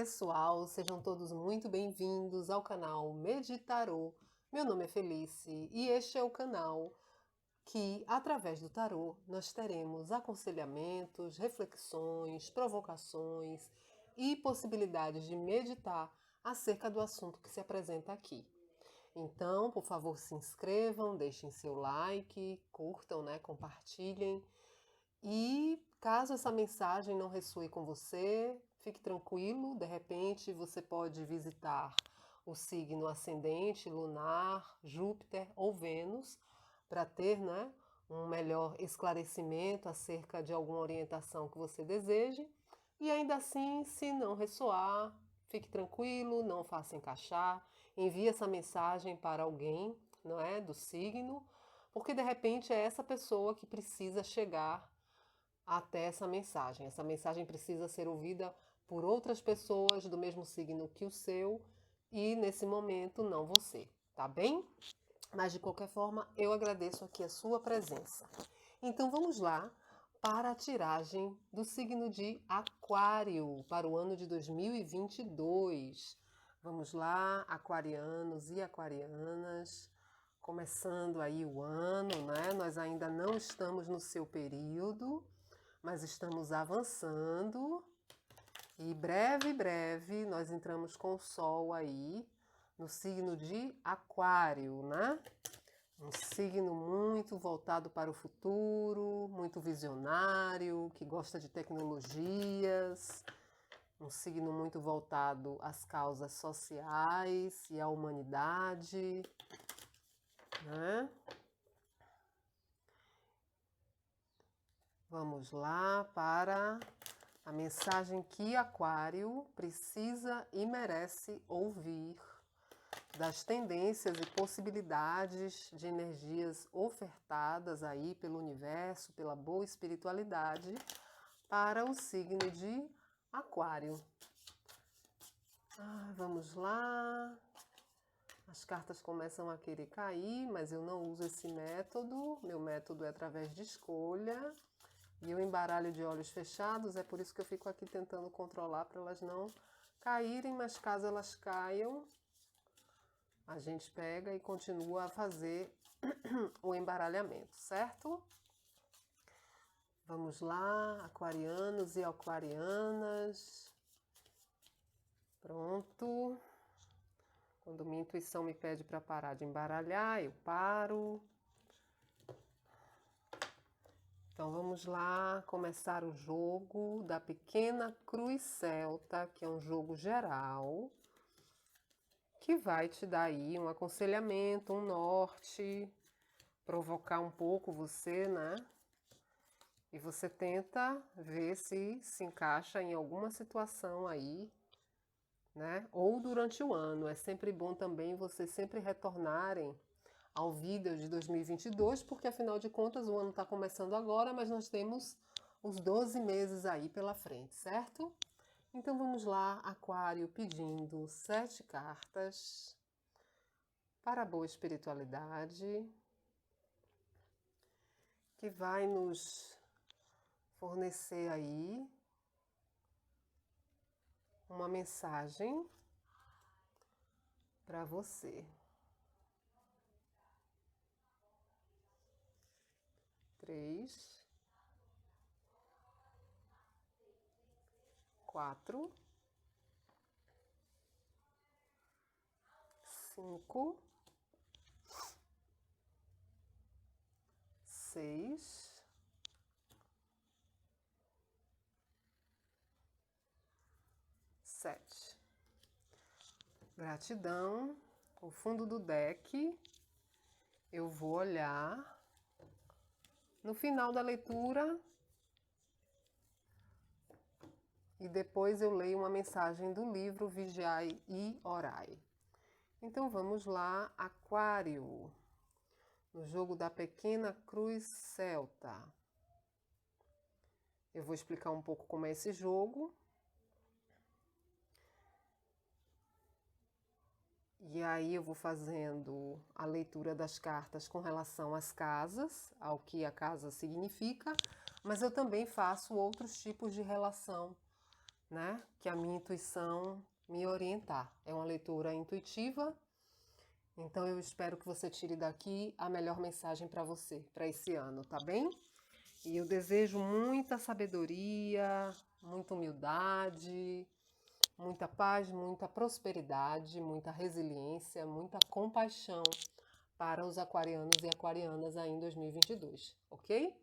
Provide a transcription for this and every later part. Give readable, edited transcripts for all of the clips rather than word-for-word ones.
pessoal, sejam todos muito bem-vindos ao canal Meditarô. Meu nome é Felice e este é o canal que, através do tarô, nós teremos aconselhamentos, reflexões, provocações e possibilidades de meditar acerca do assunto que se apresenta aqui. Então, por favor, se inscrevam, deixem seu like, curtam, compartilhem. E caso essa mensagem não ressoe com você, fique tranquilo, de repente você pode visitar o signo ascendente, lunar, Júpiter ou Vênus para ter, um melhor esclarecimento acerca de alguma orientação que você deseje. E ainda assim, se não ressoar, fique tranquilo, não faça encaixar, envie essa mensagem para alguém, não é, do signo, porque de repente é essa pessoa que precisa chegar até essa mensagem. Essa mensagem precisa ser ouvida por outras pessoas do mesmo signo que o seu e nesse momento não você, tá bem? Mas de qualquer forma, eu agradeço aqui a sua presença. Então vamos lá para a tiragem do signo de Aquário para o ano de 2022. Vamos lá, aquarianos e aquarianas, começando aí o ano, né? Nós ainda não estamos no seu período, mas estamos avançando e breve nós entramos com o Sol aí no signo de Aquário, né? Um signo muito voltado para o futuro, muito visionário, que gosta de tecnologias, um signo muito voltado às causas sociais e à humanidade, né? Vamos lá para a mensagem que Aquário precisa e merece ouvir das tendências e possibilidades de energias ofertadas aí pelo universo, pela boa espiritualidade, para o signo de Aquário. Vamos lá. As cartas começam a querer cair, mas eu não uso esse método. Meu método é através de escolha. E eu embaralho de olhos fechados, é por isso que eu fico aqui tentando controlar para elas não caírem, mas caso elas caiam, a gente pega e continua a fazer o embaralhamento, certo? Vamos lá, aquarianos e aquarianas. Pronto. Quando minha intuição me pede para parar de embaralhar, eu paro. Então vamos lá começar o jogo da Pequena Cruz Celta, que é um jogo geral, que vai te dar aí um aconselhamento, um norte, provocar um pouco você, né? E você tenta ver se encaixa em alguma situação aí, né? Ou durante o ano. É sempre bom também vocês sempre retornarem ao vídeo de 2022, porque afinal de contas o ano está começando agora, mas nós temos os 12 meses aí pela frente, certo? Então vamos lá, Aquário pedindo 7 cartas para a boa espiritualidade, que vai nos fornecer aí uma mensagem para você. 3, 4, 5, 6, 7. Gratidão. O fundo do deck eu vou olhar. No final da leitura, e depois eu leio uma mensagem do livro Vigiai e Orai. Então vamos lá, Aquário, no jogo da Pequena Cruz Celta. Eu vou explicar um pouco como é esse jogo. E aí eu vou fazendo a leitura das cartas com relação às casas, ao que a casa significa, mas eu também faço outros tipos de relação né, que a minha intuição me orientar. É uma leitura intuitiva, então eu espero que você tire daqui a melhor mensagem para você, para esse ano, tá bem? E eu desejo muita sabedoria, muita humildade, muita paz, muita prosperidade, muita resiliência, muita compaixão para os aquarianos e aquarianas aí em 2022, ok?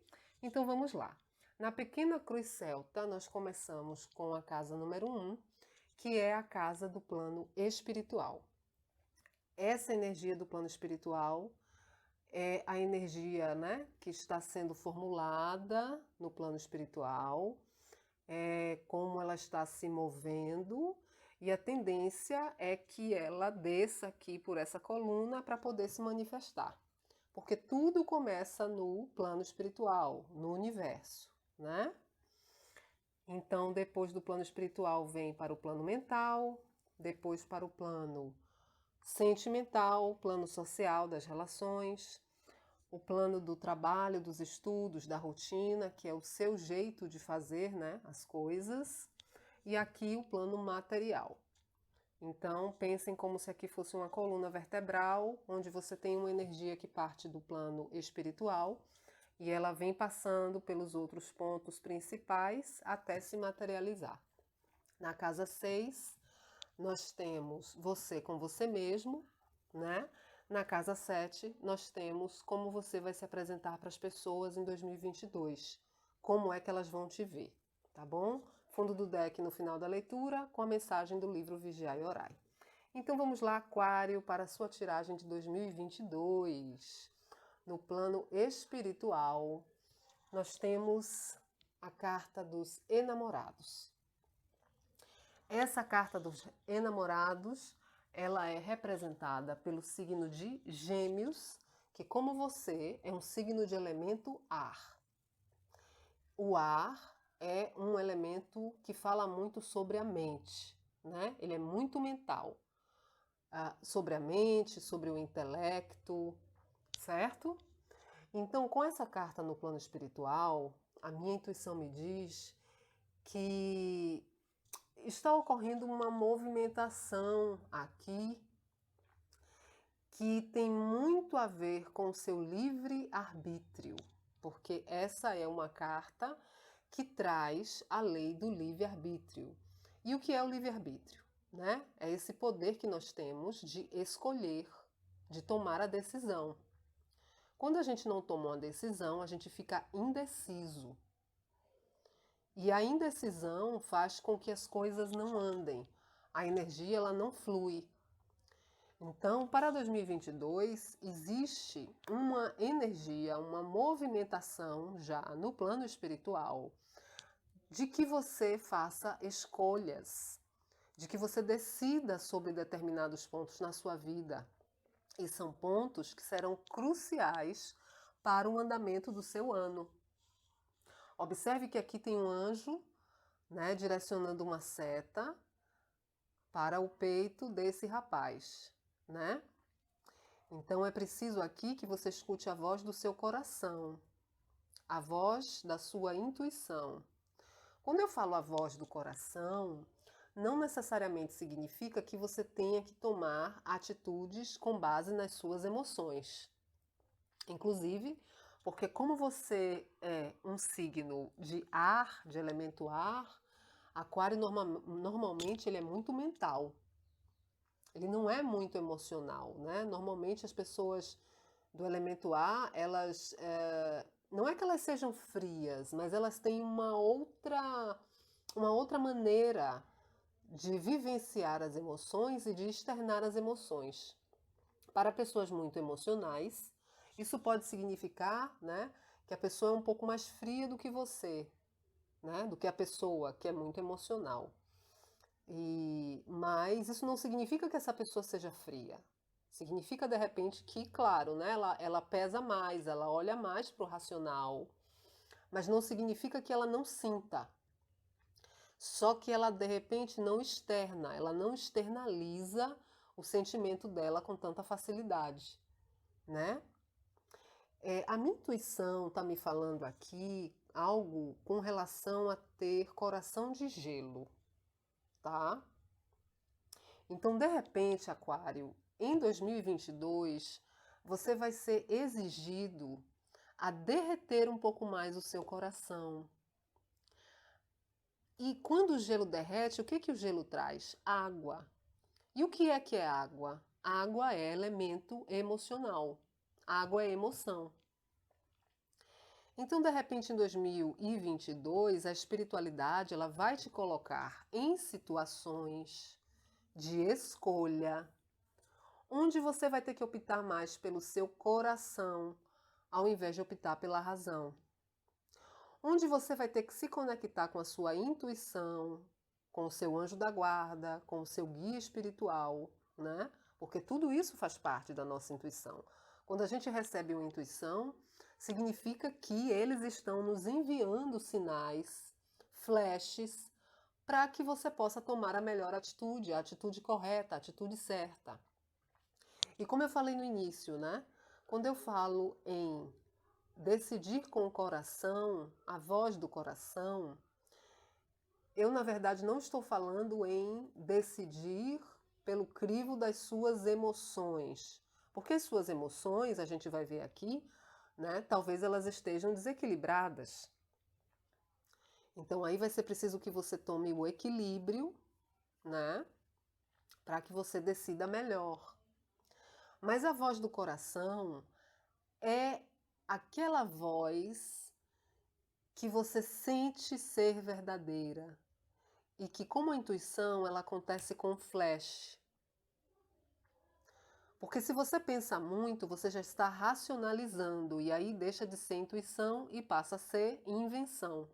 Então vamos lá. Na pequena cruz celta, nós começamos com a casa número 1, que é a casa do plano espiritual. Essa energia do plano espiritual é a energia, né, que está sendo formulada no plano espiritual, como ela está se movendo, e a tendência é que ela desça aqui por essa coluna para poder se manifestar. Porque tudo começa no plano espiritual, no universo, né? Então, depois do plano espiritual, vem para o plano mental, depois para o plano sentimental, plano social das relações, o plano do trabalho, dos estudos, da rotina, que é o seu jeito de fazer, né, as coisas, e aqui o plano material. Então, pensem como se aqui fosse uma coluna vertebral, onde você tem uma energia que parte do plano espiritual e ela vem passando pelos outros pontos principais até se materializar. Na casa 6, nós temos você com você mesmo, né? Na casa 7, nós temos como você vai se apresentar para as pessoas em 2022, como é que elas vão te ver, tá bom? Fundo do deck no final da leitura, com a mensagem do livro Vigiai e Orai. Então vamos lá, Aquário, para a sua tiragem de 2022. No plano espiritual, nós temos a carta dos enamorados. Essa carta dos enamorados, ela é representada pelo signo de Gêmeos, que como você é um signo de elemento ar. O ar é um elemento que fala muito sobre a mente, né? Ele é muito mental. Sobre a mente, sobre o intelecto, certo? Então, com essa carta no plano espiritual, a minha intuição me diz que está ocorrendo uma movimentação aqui que tem muito a ver com o seu livre-arbítrio, porque essa é uma carta que traz a lei do livre-arbítrio. E o que é o livre-arbítrio? Né? É esse poder que nós temos de escolher, de tomar a decisão. Quando a gente não toma uma decisão, a gente fica indeciso. E a indecisão faz com que as coisas não andem. A energia ela não flui. Então, para 2022, existe uma energia, uma movimentação já no plano espiritual de que você faça escolhas, de que você decida sobre determinados pontos na sua vida. E são pontos que serão cruciais para o andamento do seu ano. Observe que aqui tem um anjo, né, direcionando uma seta para o peito desse rapaz, né? Então é preciso aqui que você escute a voz do seu coração, a voz da sua intuição. Quando eu falo a voz do coração, não necessariamente significa que você tenha que tomar atitudes com base nas suas emoções. Inclusive, porque como você é um signo de ar, de elemento ar, Aquário normalmente ele é muito mental. Ele não é muito emocional, né? Normalmente as pessoas do elemento ar, elas não é que elas sejam frias, mas elas têm uma outra maneira de vivenciar as emoções e de externar as emoções. Para pessoas muito emocionais, isso pode significar, né, que a pessoa é um pouco mais fria do que você, né, do que a pessoa que é muito emocional. Mas isso não significa que essa pessoa seja fria. Significa, de repente, que, claro, né, ela pesa mais, ela olha mais para o racional, mas não significa que ela não sinta. Só que ela, de repente, não externa, ela não externaliza o sentimento dela com tanta facilidade, né? A minha intuição está me falando aqui algo com relação a ter coração de gelo. tá? Então, de repente, Aquário, em 2022, você vai ser exigido a derreter um pouco mais o seu coração. E quando o gelo derrete, o que que o gelo traz? Água. E o que é água? Água é elemento emocional. Água é emoção. Então, de repente, em 2022, a espiritualidade ela vai te colocar em situações de escolha, onde você vai ter que optar mais pelo seu coração, ao invés de optar pela razão. Onde você vai ter que se conectar com a sua intuição, com o seu anjo da guarda, com o seu guia espiritual, né? Porque tudo isso faz parte da nossa intuição. Quando a gente recebe uma intuição, significa que eles estão nos enviando sinais, flashes, para que você possa tomar a melhor atitude, a atitude correta, a atitude certa. E como eu falei no início, né? Quando eu falo em decidir com o coração, a voz do coração, eu na verdade não estou falando em decidir pelo crivo das suas emoções. Porque as suas emoções, a gente vai ver aqui, né? Talvez elas estejam desequilibradas. Então aí vai ser preciso que você tome o equilíbrio, né? Para que você decida melhor. Mas a voz do coração é aquela voz que você sente ser verdadeira e que, como a intuição, ela acontece com flash. Porque se você pensa muito, você já está racionalizando e aí deixa de ser intuição e passa a ser invenção.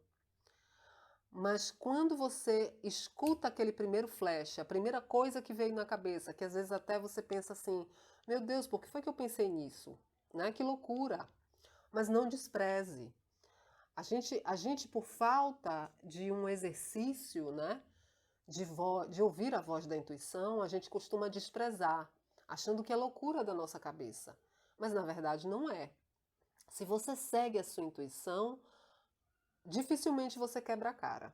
Mas quando você escuta aquele primeiro flash, a primeira coisa que veio na cabeça, que às vezes até você pensa assim, meu Deus, por que foi que eu pensei nisso? Né? Que loucura! Mas não despreze. A gente, por falta de um exercício, né, de ouvir a voz da intuição, a gente costuma desprezar, achando que é loucura da nossa cabeça. Mas na verdade não é. Se você segue a sua intuição, dificilmente você quebra a cara,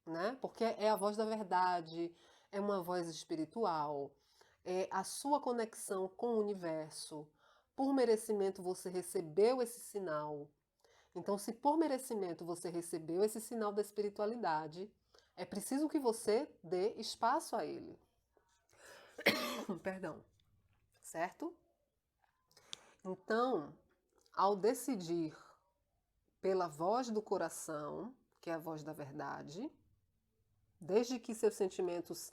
né? Porque é a voz da verdade, é uma voz espiritual, é a sua conexão com o universo. Por merecimento você recebeu esse sinal. Então, se por merecimento você recebeu esse sinal da espiritualidade, é preciso que você dê espaço a ele. Perdão. Certo? Então, ao decidir pela voz do coração, que é a voz da verdade, desde que seus sentimentos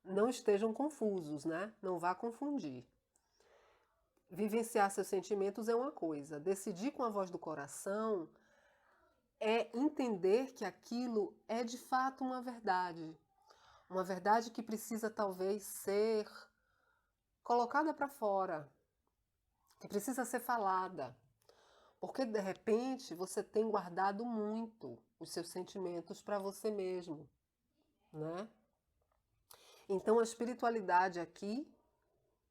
não estejam confusos, né? Não vá confundir. Vivenciar seus sentimentos é uma coisa, decidir com a voz do coração é entender que aquilo é de fato uma verdade que precisa talvez ser colocada para fora, que precisa ser falada, porque de repente você tem guardado muito os seus sentimentos para você mesmo, né? Então a espiritualidade aqui,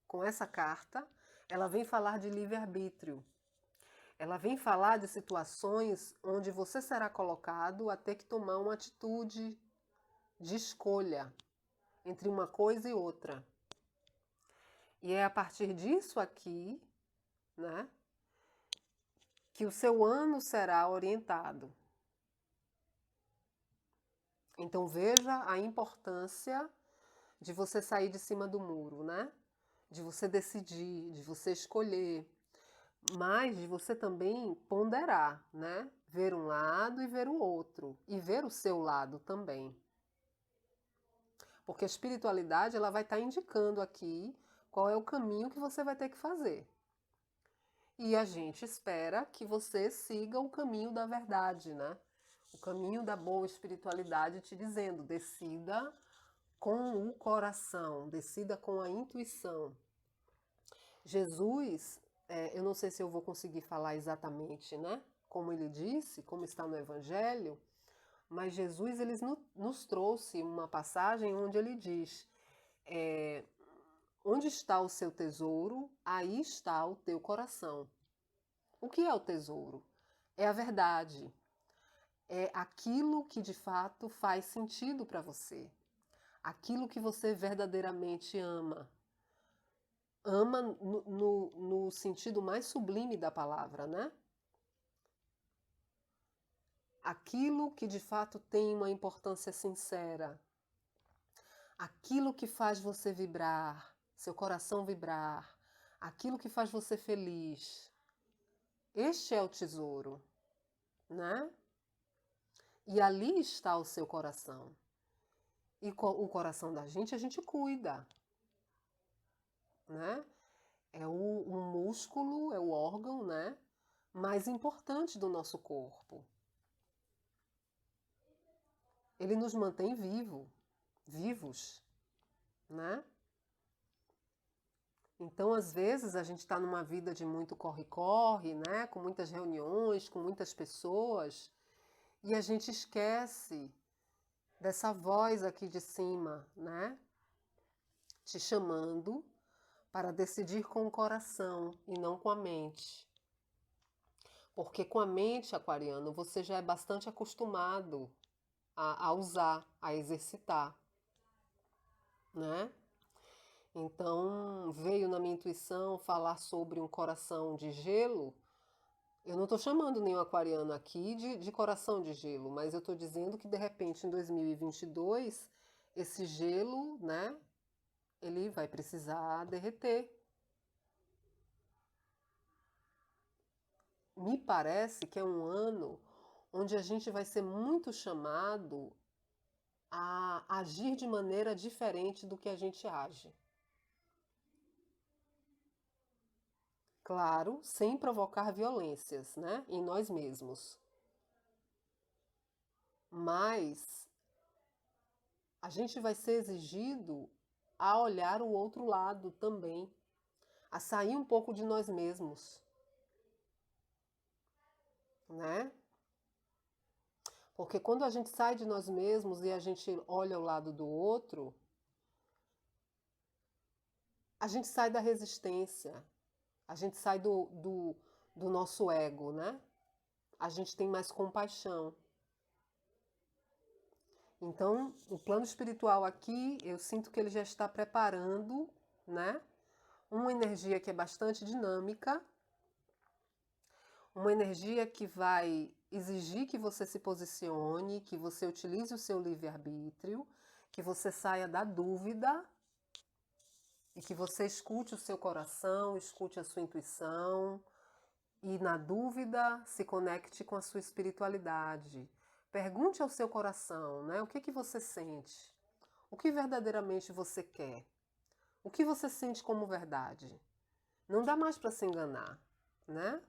com essa carta, ela vem falar de livre-arbítrio. Ela vem falar de situações onde você será colocado a ter que tomar uma atitude de escolha entre uma coisa e outra. E é a partir disso aqui, né, que o seu ano será orientado. Então veja a importância de você sair de cima do muro, né? De você decidir, de você escolher, mas de você também ponderar, né? Ver um lado e ver o outro, e ver o seu lado também. Porque a espiritualidade ela vai estar indicando aqui qual é o caminho que você vai ter que fazer. E a gente espera que você siga o caminho da verdade, né? O caminho da boa espiritualidade te dizendo, decida com o coração, decida com a intuição. Jesus, eu não sei se eu vou conseguir falar exatamente, né? Como ele disse, como está no Evangelho, mas Jesus ele nos trouxe uma passagem onde ele diz: onde está o seu tesouro, aí está o teu coração. O que é o tesouro? É a verdade. é aquilo que de fato faz sentido para você, aquilo que você verdadeiramente ama. Ama no sentido mais sublime da palavra, né? Aquilo que de fato tem uma importância sincera, aquilo que faz você vibrar, seu coração vibrar, aquilo que faz você feliz. Este é o tesouro, né? E ali está o seu coração. E o coração da gente a gente cuida, né? É o músculo, é o órgão, né, mais importante do nosso corpo. Ele nos mantém vivos, né? Então, às vezes, a gente está numa vida de muito corre-corre, né? Com muitas reuniões, com muitas pessoas, e a gente esquece dessa voz aqui de cima, né? Te chamando para decidir com o coração e não com a mente. Porque com a mente, aquariano, você já é bastante acostumado a usar, a exercitar, né? Então, veio na minha intuição falar sobre um coração de gelo. Eu não estou chamando nenhum aquariano aqui de coração de gelo, mas eu estou dizendo que de repente em 2022 esse gelo, né, ele vai precisar derreter. Me parece que é um ano onde a gente vai ser muito chamado a agir de maneira diferente do que a gente age. Claro, sem provocar violências, né, em nós mesmos. Mas a gente vai ser exigido a olhar o outro lado também, a sair um pouco de nós mesmos, né? Porque quando a gente sai de nós mesmos e a gente olha o lado do outro, a gente sai da resistência, a gente sai do nosso ego, né? A gente tem mais compaixão. Então, o plano espiritual aqui, eu sinto que ele já está preparando, né? Uma energia que é bastante dinâmica, uma energia que vai exigir que você se posicione, que você utilize o seu livre-arbítrio, que você saia da dúvida e que você escute o seu coração, escute a sua intuição e, na dúvida, se conecte com a sua espiritualidade. Pergunte ao seu coração, né? O que você sente? O que verdadeiramente você quer? O que você sente como verdade? Não dá mais para se enganar, né?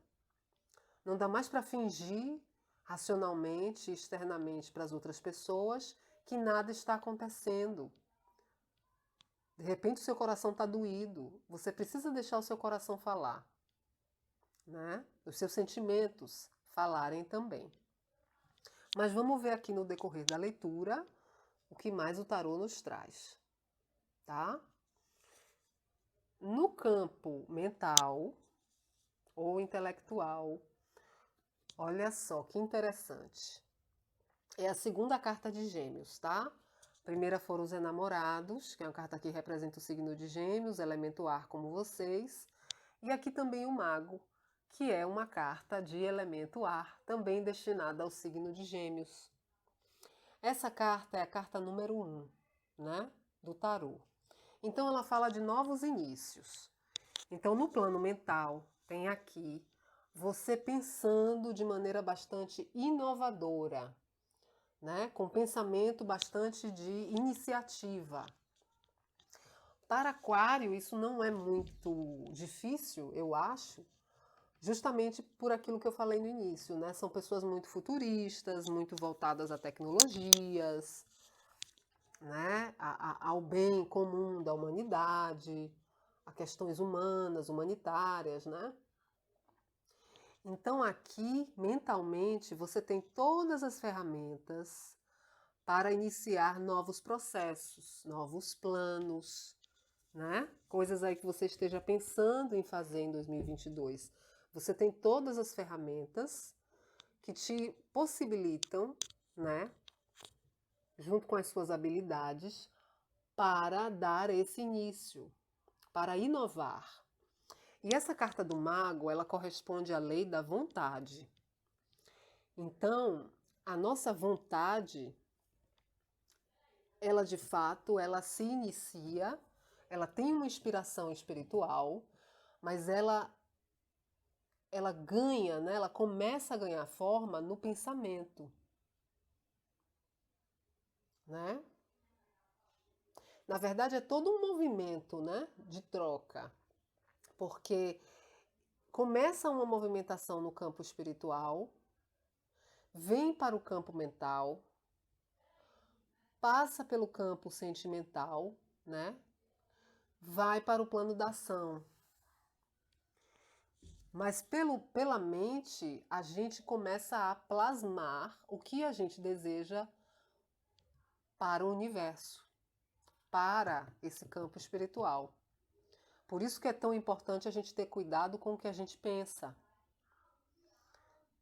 Não dá mais para fingir racionalmente, externamente para as outras pessoas que nada está acontecendo. De repente o seu coração está doído. Você precisa deixar o seu coração falar, né? Os seus sentimentos falarem também. Mas vamos ver aqui no decorrer da leitura o que mais o tarô nos traz, tá? No campo mental ou intelectual, olha só que interessante. É a segunda carta de Gêmeos, tá? A primeira foram os enamorados, que é uma carta que representa o signo de Gêmeos, elemento ar como vocês. E aqui também o mago, que é uma carta de elemento ar, também destinada ao signo de Gêmeos. Essa carta é a carta número 1, né, do tarô. Então ela fala de novos inícios. Então no plano mental tem aqui você pensando de maneira bastante inovadora, né, com pensamento bastante de iniciativa. Para Aquário isso não é muito difícil, eu acho, justamente por aquilo que eu falei no início, né? São pessoas muito futuristas, muito voltadas a tecnologias, né? Ao bem comum da humanidade, a questões humanas, humanitárias, né? Então aqui, mentalmente, você tem todas as ferramentas para iniciar novos processos, novos planos, né? Coisas aí que você esteja pensando em fazer em 2022. Você tem todas as ferramentas que te possibilitam, né, junto com as suas habilidades, para dar esse início, para inovar. E essa carta do mago, ela corresponde à lei da vontade. Então, a nossa vontade, ela de fato, ela se inicia, ela tem uma inspiração espiritual, mas ela ganha, né? Ela começa a ganhar forma no pensamento, né? Na verdade, é todo um movimento, né, de troca, porque começa uma movimentação no campo espiritual, vem para o campo mental, passa pelo campo sentimental, né? Vai para o plano da ação. Mas pela mente, a gente começa a plasmar o que a gente deseja para o universo, para esse campo espiritual. Por isso que é tão importante a gente ter cuidado com o que a gente pensa.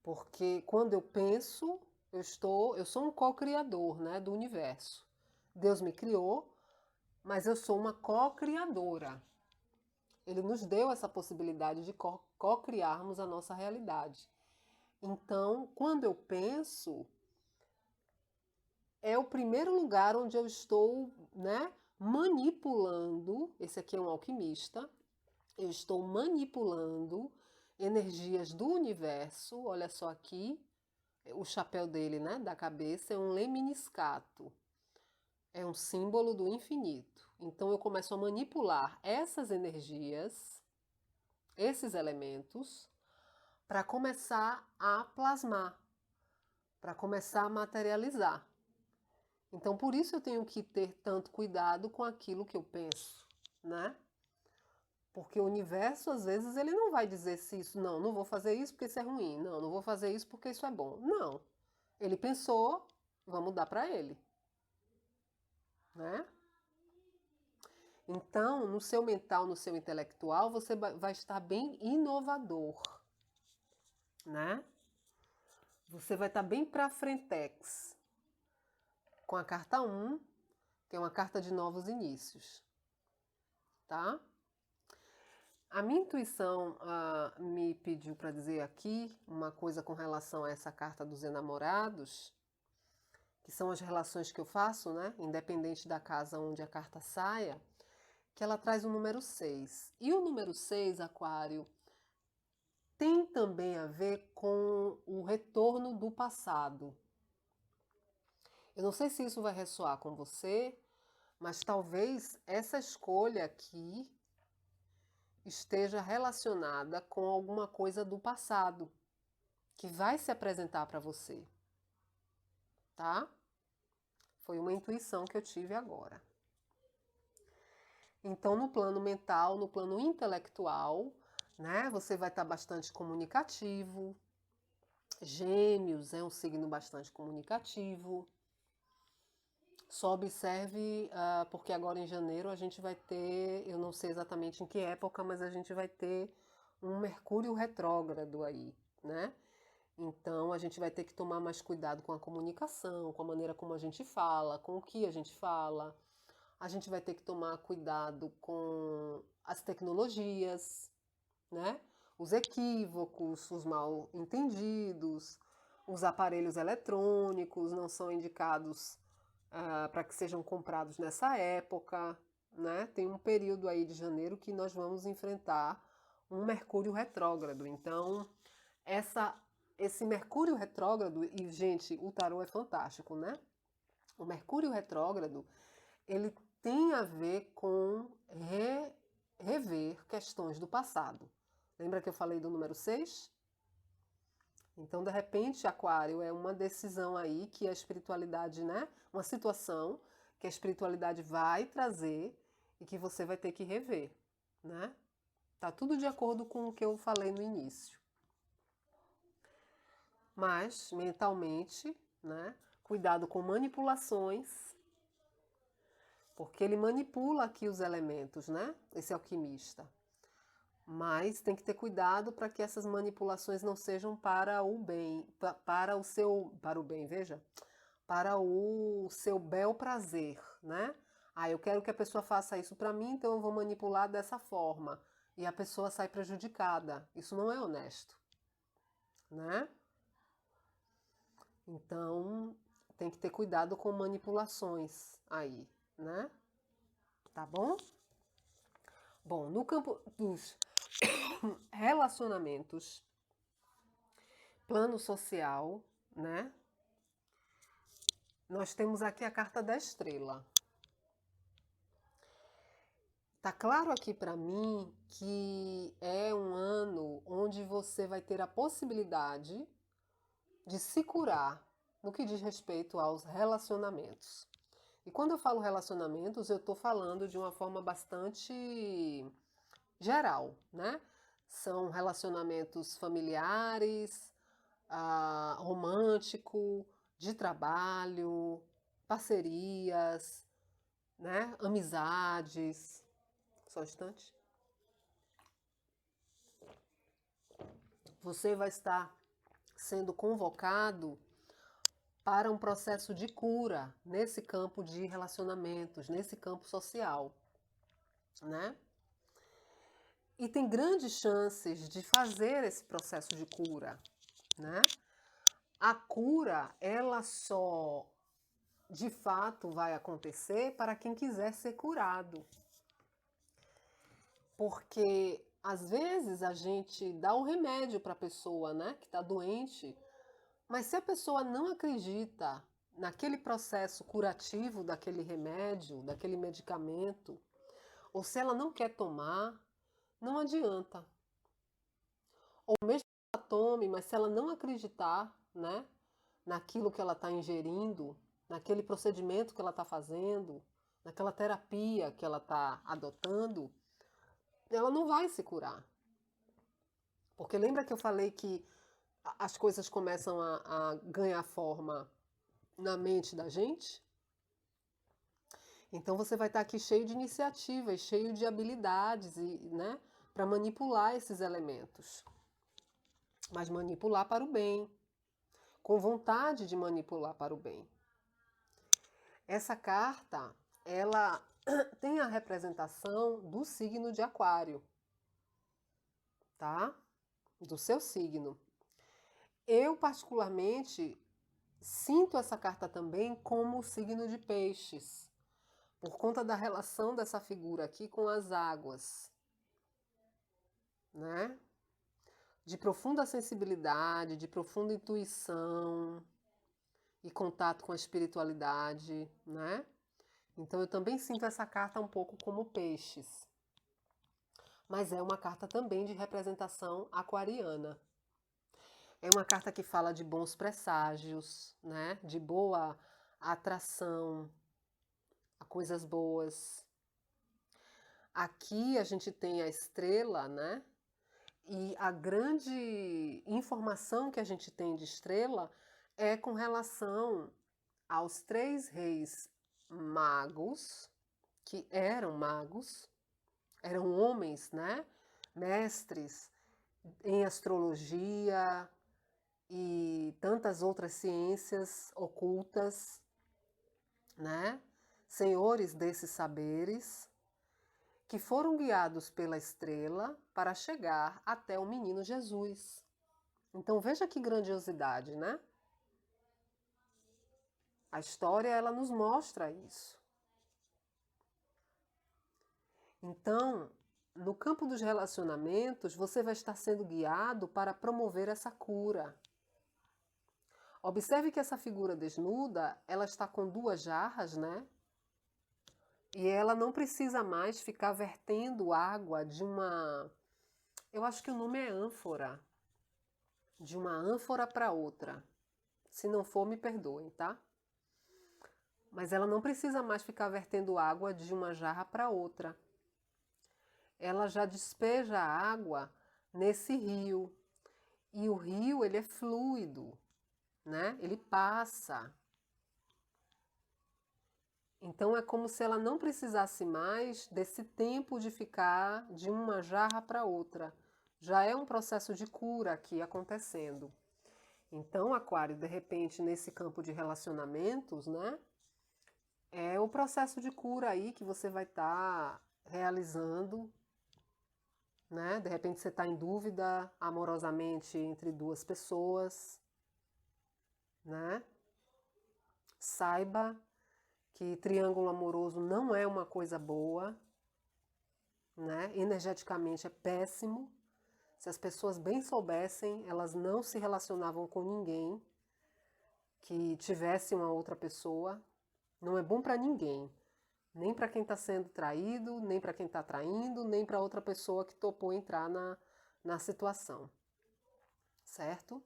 Porque quando eu penso, eu sou um co-criador, né, do universo. Deus me criou, mas eu sou uma co-criadora. Ele nos deu essa possibilidade de co-criarmos a nossa realidade. Então, quando eu penso, é o primeiro lugar onde eu estou, né, manipulando. Esse aqui é um alquimista. Eu estou manipulando energias do universo. Olha só aqui, o chapéu dele, né, da cabeça, é um lemniscato. É um símbolo do infinito. Então eu começo a manipular essas energias, esses elementos, para começar a plasmar, para começar a materializar. Então por isso eu tenho que ter tanto cuidado com aquilo que eu penso, né? Porque o universo, às vezes, ele não vai dizer se isso, não vou fazer isso porque isso é ruim, não vou fazer isso porque isso é bom. Não. Ele pensou, vamos dar para ele, né? Então, no seu mental, no seu intelectual, você vai estar bem inovador, né? Você vai estar bem para frentex. Com a carta 1, que é uma carta de novos inícios, tá? A minha intuição me pediu para dizer aqui uma coisa com relação a essa carta dos enamorados, que são as relações que eu faço, né? Independente da casa onde a carta saia, que ela traz o número 6. E o número 6, Aquário, tem também a ver com o retorno do passado. Eu não sei se isso vai ressoar com você, mas talvez essa escolha aqui esteja relacionada com alguma coisa do passado que vai se apresentar para você, tá? Foi uma intuição que eu tive agora. Então, no plano mental, no plano intelectual, né, você vai estar bastante comunicativo. Gêmeos é um signo bastante comunicativo. Só observe, porque agora em janeiro a gente vai ter, eu não sei exatamente em que época, mas a gente vai ter um Mercúrio retrógrado aí, né? Então a gente vai ter que tomar mais cuidado com a comunicação, com a maneira como a gente fala, com o que a gente fala. A gente vai ter que tomar cuidado com as tecnologias, né? Os equívocos, os mal entendidos, os aparelhos eletrônicos não são indicados para que sejam comprados nessa época, né? Tem um período aí de janeiro que nós vamos enfrentar um Mercúrio retrógrado. Então, esse Mercúrio retrógrado, e gente, o tarô é fantástico, né? O Mercúrio retrógrado, ele tem a ver com rever questões do passado. Lembra que eu falei do número 6? Então, de repente, Aquário, é uma decisão aí que a espiritualidade, né? Uma situação que a espiritualidade vai trazer e que você vai ter que rever, né? Tá tudo de acordo com o que eu falei no início. Mas, mentalmente, né? Cuidado com manipulações, porque ele manipula aqui os elementos, né? Esse alquimista. Mas tem que ter cuidado para que essas manipulações não sejam para o bem, para o bem, veja, para o seu bel prazer, né? Ah, eu quero que a pessoa faça isso para mim, então eu vou manipular dessa forma. E a pessoa sai prejudicada. Isso não é honesto, né? Então, tem que ter cuidado com manipulações aí, né? Tá bom? Bom, no campo dos relacionamentos, plano social, né? Nós temos aqui a carta da estrela. Tá claro aqui para mim que é um ano onde você vai ter a possibilidade de se curar no que diz respeito aos relacionamentos. E quando eu falo relacionamentos, eu estou falando de uma forma bastante geral, né? São relacionamentos familiares, romântico, de trabalho, parcerias, né? Amizades. Só um instante. Você vai estar sendo convocado para um processo de cura nesse campo de relacionamentos, nesse campo social, né? E tem grandes chances de fazer esse processo de cura, né? A cura, ela só de fato vai acontecer para quem quiser ser curado. Porque às vezes a gente dá um remédio para a pessoa, né, que está doente, mas se a pessoa não acredita naquele processo curativo daquele remédio, daquele medicamento, ou se ela não quer tomar, não adianta. Ou mesmo que ela tome, mas se ela não acreditar, né, naquilo que ela está ingerindo, naquele procedimento que ela está fazendo, naquela terapia que ela está adotando, ela não vai se curar. Porque lembra que eu falei que as coisas começam a ganhar forma na mente da gente? Então você vai estar aqui cheio de iniciativas, cheio de habilidades, né, para manipular esses elementos. Mas manipular para o bem, com vontade de manipular para o bem. Essa carta, ela tem a representação do signo de Aquário, tá? Do seu signo. Eu, particularmente, sinto essa carta também como o signo de Peixes, por conta da relação dessa figura aqui com as águas, né? De profunda sensibilidade, de profunda intuição e contato com a espiritualidade, né? Então eu também sinto essa carta um pouco como Peixes. Mas é uma carta também de representação aquariana. É uma carta que fala de bons presságios, né? De boa atração a coisas boas. Aqui a gente tem a estrela, né? E a grande informação que a gente tem de estrela é com relação aos 3 reis magos, que eram magos, eram homens, né? Mestres em astrologia e tantas outras ciências ocultas, né? Senhores desses saberes, que foram guiados pela estrela para chegar até o menino Jesus. Então veja que grandiosidade, né? A história ela nos mostra isso. Então, no campo dos relacionamentos, você vai estar sendo guiado para promover essa cura. Observe que essa figura desnuda, ela está com 2 jarras, né? E ela não precisa mais ficar vertendo água de uma... Eu acho que o nome é ânfora. De uma ânfora para outra. Se não for, me perdoem, tá? Mas ela não precisa mais ficar vertendo água de uma jarra para outra. Ela já despeja a água nesse rio. E o rio, ele é fluido, né? Ele passa. Então é como se ela não precisasse mais desse tempo de ficar de uma jarra para outra. Já é um processo de cura aqui acontecendo. Então, Aquário, de repente, nesse campo de relacionamentos, né? É o processo de cura aí que você vai estar realizando, né? De repente você está em dúvida amorosamente entre duas pessoas, né? Saiba que triângulo amoroso não é uma coisa boa, né? Energeticamente é péssimo. Se as pessoas bem soubessem, elas não se relacionavam com ninguém que tivesse uma outra pessoa. Não é bom para ninguém. Nem para quem está sendo traído, nem para quem está traindo, nem para outra pessoa que topou entrar na situação. Certo?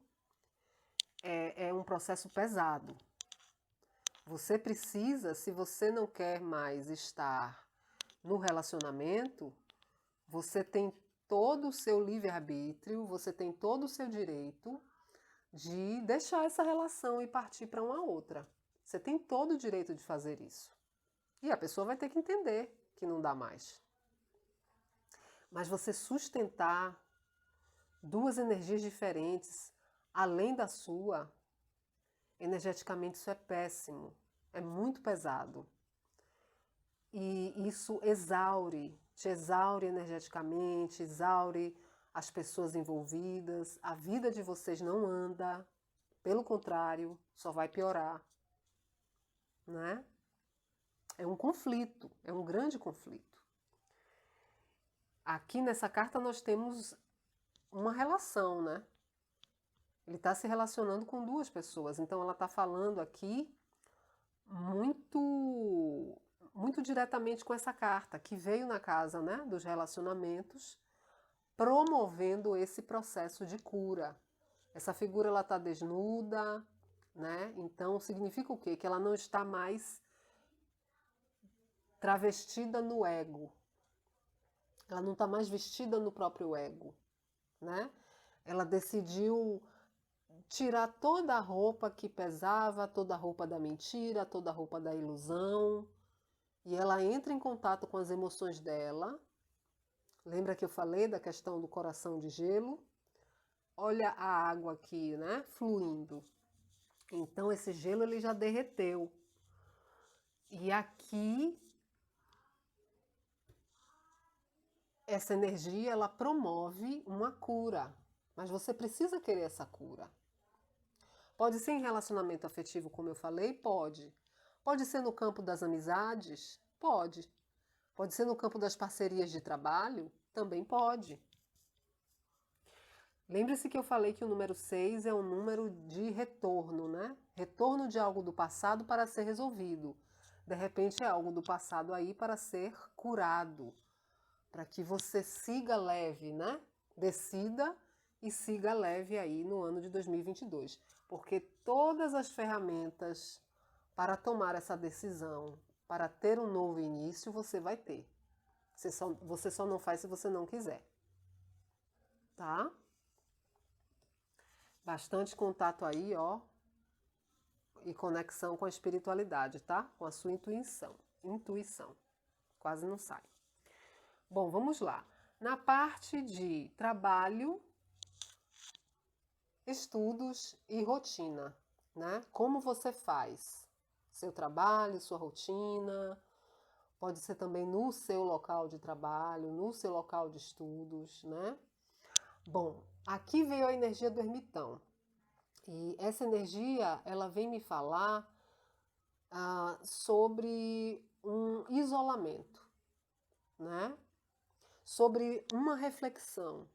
É um processo pesado. Você precisa, se você não quer mais estar no relacionamento, você tem todo o seu livre-arbítrio, você tem todo o seu direito de deixar essa relação e partir para uma outra. Você tem todo o direito de fazer isso. E a pessoa vai ter que entender que não dá mais. Mas você sustentar duas energias diferentes, além da sua, energeticamente isso é péssimo, é muito pesado. E isso te exaure energeticamente, exaure as pessoas envolvidas, a vida de vocês não anda, pelo contrário, só vai piorar, né? É um conflito, é um grande conflito. Aqui nessa carta nós temos uma relação, né? Ele está se relacionando com duas pessoas, então ela está falando aqui muito diretamente com essa carta que veio na casa, né, dos relacionamentos, promovendo esse processo de cura. Essa figura ela está desnuda, né? Então significa o quê? Que ela não está mais travestida no ego. Ela não está mais vestida no próprio ego, né? Ela decidiu tirar toda a roupa que pesava, toda a roupa da mentira, toda a roupa da ilusão, e ela entra em contato com as emoções dela. Lembra que eu falei da questão do coração de gelo? Olha a água aqui, né, fluindo. Então esse gelo ele já derreteu. E aqui essa energia ela promove uma cura, mas você precisa querer essa cura. Pode ser em relacionamento afetivo, como eu falei? Pode. Pode ser no campo das amizades? Pode. Pode ser no campo das parcerias de trabalho? Também pode. Lembre-se que eu falei que o número 6 é um número de retorno, né? Retorno de algo do passado para ser resolvido. De repente é algo do passado aí para ser curado. Para que você siga leve, né? Decida e siga leve aí no ano de 2022. Porque todas as ferramentas para tomar essa decisão, para ter um novo início, você vai ter. Você só não faz se você não quiser. Tá? Bastante contato aí, ó. E conexão com a espiritualidade, tá? Com a sua intuição. Intuição. Quase não sai. Bom, vamos lá. Na parte de trabalho, estudos e rotina, né? Como você faz seu trabalho, sua rotina, pode ser também no seu local de trabalho, no seu local de estudos, né? Bom, aqui veio a energia do ermitão. E essa energia, ela vem me falar sobre um isolamento, né? Sobre uma reflexão.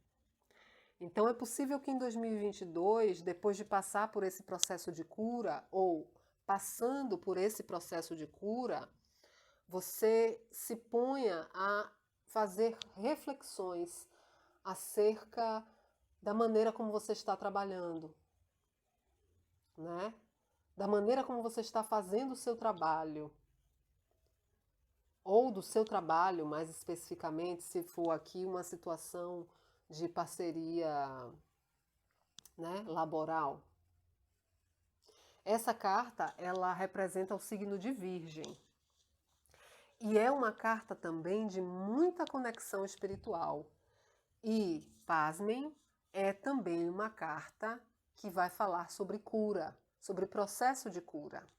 Então é possível que em 2022, depois de passar por esse processo de cura, ou passando por esse processo de cura, você se ponha a fazer reflexões acerca da maneira como você está trabalhando, né? Da maneira como você está fazendo o seu trabalho, ou do seu trabalho, mais especificamente, se for aqui uma situação de parceria, né, laboral. Essa carta, ela representa o signo de Virgem. E é uma carta também de muita conexão espiritual. E, pasmem, é também uma carta que vai falar sobre cura, sobre processo de cura.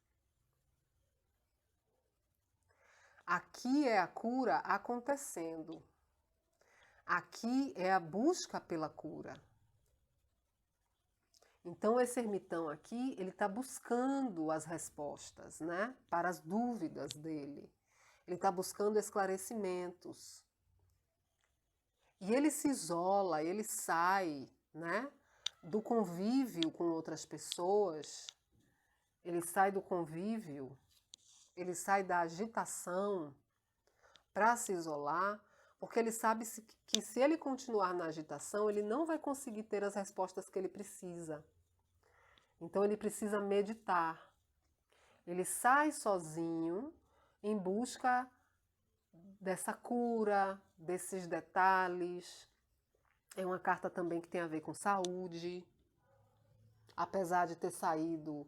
Aqui é a cura acontecendo. Aqui é a busca pela cura. Então esse ermitão aqui, ele está buscando as respostas, né, para as dúvidas dele. Ele está buscando esclarecimentos. E ele se isola, ele sai, né, do convívio com outras pessoas, ele sai do convívio, ele sai da agitação para se isolar, porque ele sabe que se ele continuar na agitação, ele não vai conseguir ter as respostas que ele precisa. Então ele precisa meditar. Ele sai sozinho em busca dessa cura, desses detalhes. É uma carta também que tem a ver com saúde. Apesar de ter saído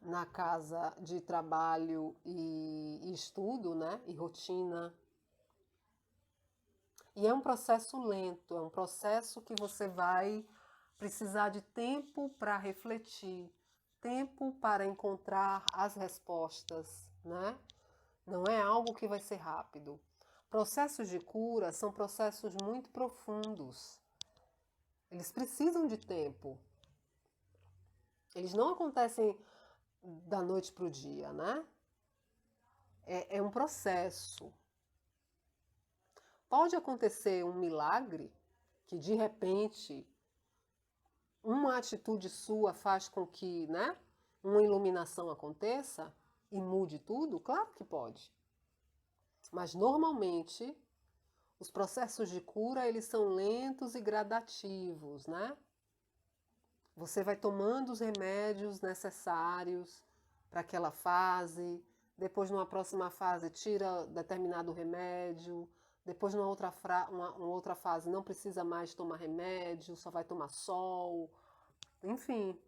na casa de trabalho e estudo, né? E rotina. E é um processo lento, é um processo que você vai precisar de tempo para refletir, tempo para encontrar as respostas, né? Não é algo que vai ser rápido. Processos de cura são processos muito profundos. Eles precisam de tempo. Eles não acontecem da noite para o dia, né? É um processo. Pode acontecer um milagre que de repente uma atitude sua faz com que, né, uma iluminação aconteça e mude tudo? Claro que pode. Mas normalmente os processos de cura, eles são lentos e gradativos, né? Você vai tomando os remédios necessários para aquela fase, depois numa próxima fase tira determinado remédio, depois numa outra fase não precisa mais tomar remédio, só vai tomar sol, enfim.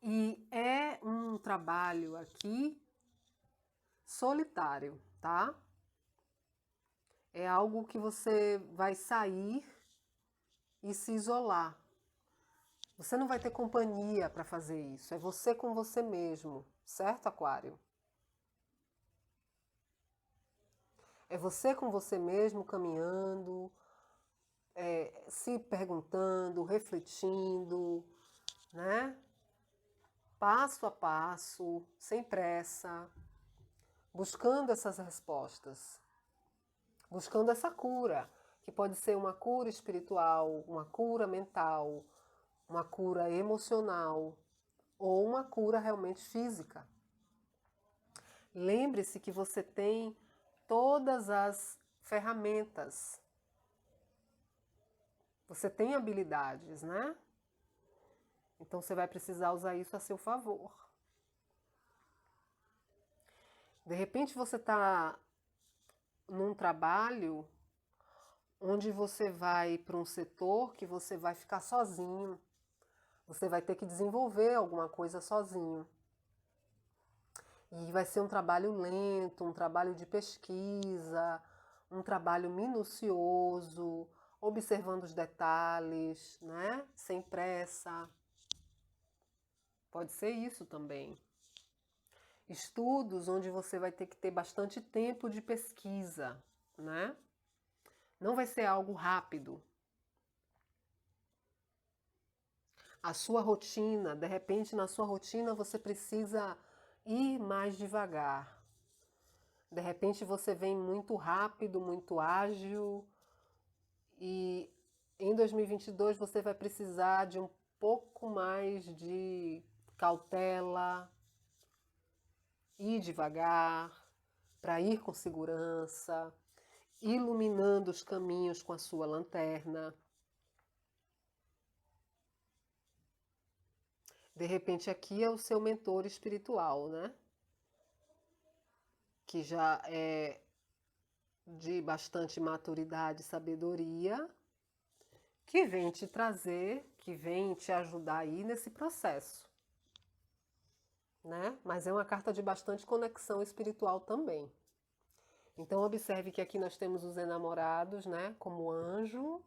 E é um trabalho aqui solitário, tá? É algo que você vai sair e se isolar. Você não vai ter companhia para fazer isso, é você com você mesmo, certo, Aquário? É você com você mesmo caminhando, se perguntando, refletindo, né? Passo a passo, sem pressa, buscando essas respostas, buscando essa cura, que pode ser uma cura espiritual, uma cura mental, uma cura emocional ou uma cura realmente física. Lembre-se que você tem todas as ferramentas. Você tem habilidades, né? Então você vai precisar usar isso a seu favor. De repente você está num trabalho onde você vai para um setor que você vai ficar sozinho. Você vai ter que desenvolver alguma coisa sozinho. E vai ser um trabalho lento, um trabalho de pesquisa, um trabalho minucioso, observando os detalhes, né? Sem pressa. Pode ser isso também. Estudos onde você vai ter que ter bastante tempo de pesquisa, né? Não vai ser algo rápido. A sua rotina, de repente na sua rotina você precisa ir mais devagar. De repente você vem muito rápido, muito ágil e em 2022 você vai precisar de um pouco mais de cautela, ir devagar, para ir com segurança, iluminando os caminhos com a sua lanterna. De repente aqui é o seu mentor espiritual, né? Que já é de bastante maturidade e sabedoria, que vem te trazer, que vem te ajudar aí nesse processo, né? Mas é uma carta de bastante conexão espiritual também. Então observe que aqui nós temos os enamorados, né, como anjo,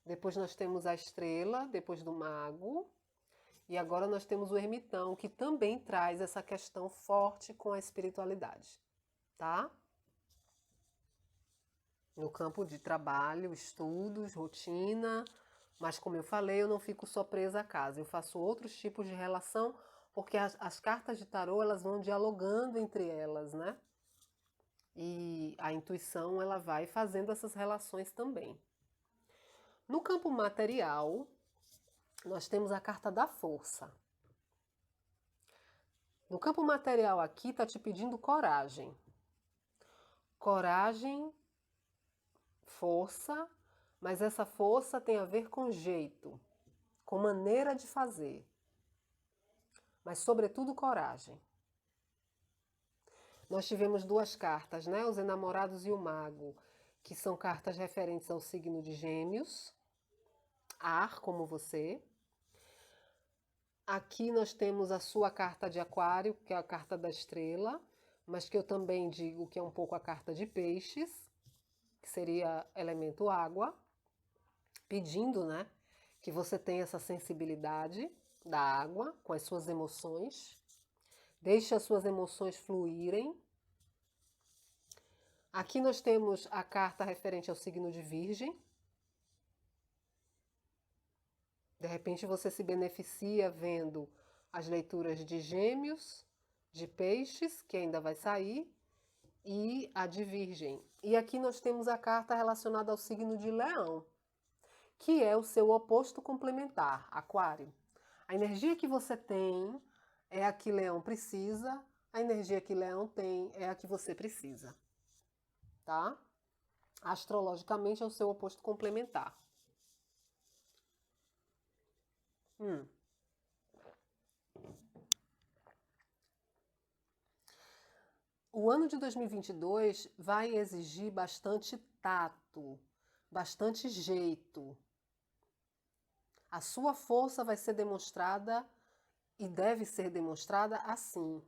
depois nós temos a estrela, depois do mago, e agora nós temos o ermitão, que também traz essa questão forte com a espiritualidade, tá? No campo de trabalho, estudos, rotina, mas como eu falei, eu não fico só presa à casa, eu faço outros tipos de relação, porque as cartas de tarô, elas vão dialogando entre elas, né? E a intuição, ela vai fazendo essas relações também. No campo material, nós temos a carta da força. No campo material aqui está te pedindo coragem. Coragem, força, mas essa força tem a ver com jeito, com maneira de fazer. Mas sobretudo coragem. Nós tivemos duas cartas, né? Os enamorados e o mago, que são cartas referentes ao signo de Gêmeos, ar como você. Aqui nós temos a sua carta de Aquário, que é a carta da estrela, mas que eu também digo que é um pouco a carta de Peixes, que seria elemento água, pedindo, né, que você tenha essa sensibilidade da água com as suas emoções. Deixe as suas emoções fluírem. Aqui nós temos a carta referente ao signo de Virgem. De repente você se beneficia vendo as leituras de Gêmeos, de Peixes, que ainda vai sair, e a de Virgem. E aqui nós temos a carta relacionada ao signo de Leão, que é o seu oposto complementar, Aquário. A energia que você tem é a que Leão precisa, a energia que Leão tem é a que você precisa, tá? Astrologicamente é o seu oposto complementar. O ano de 2022 vai exigir bastante tato, bastante jeito. A sua força vai ser demonstrada e deve ser demonstrada assim.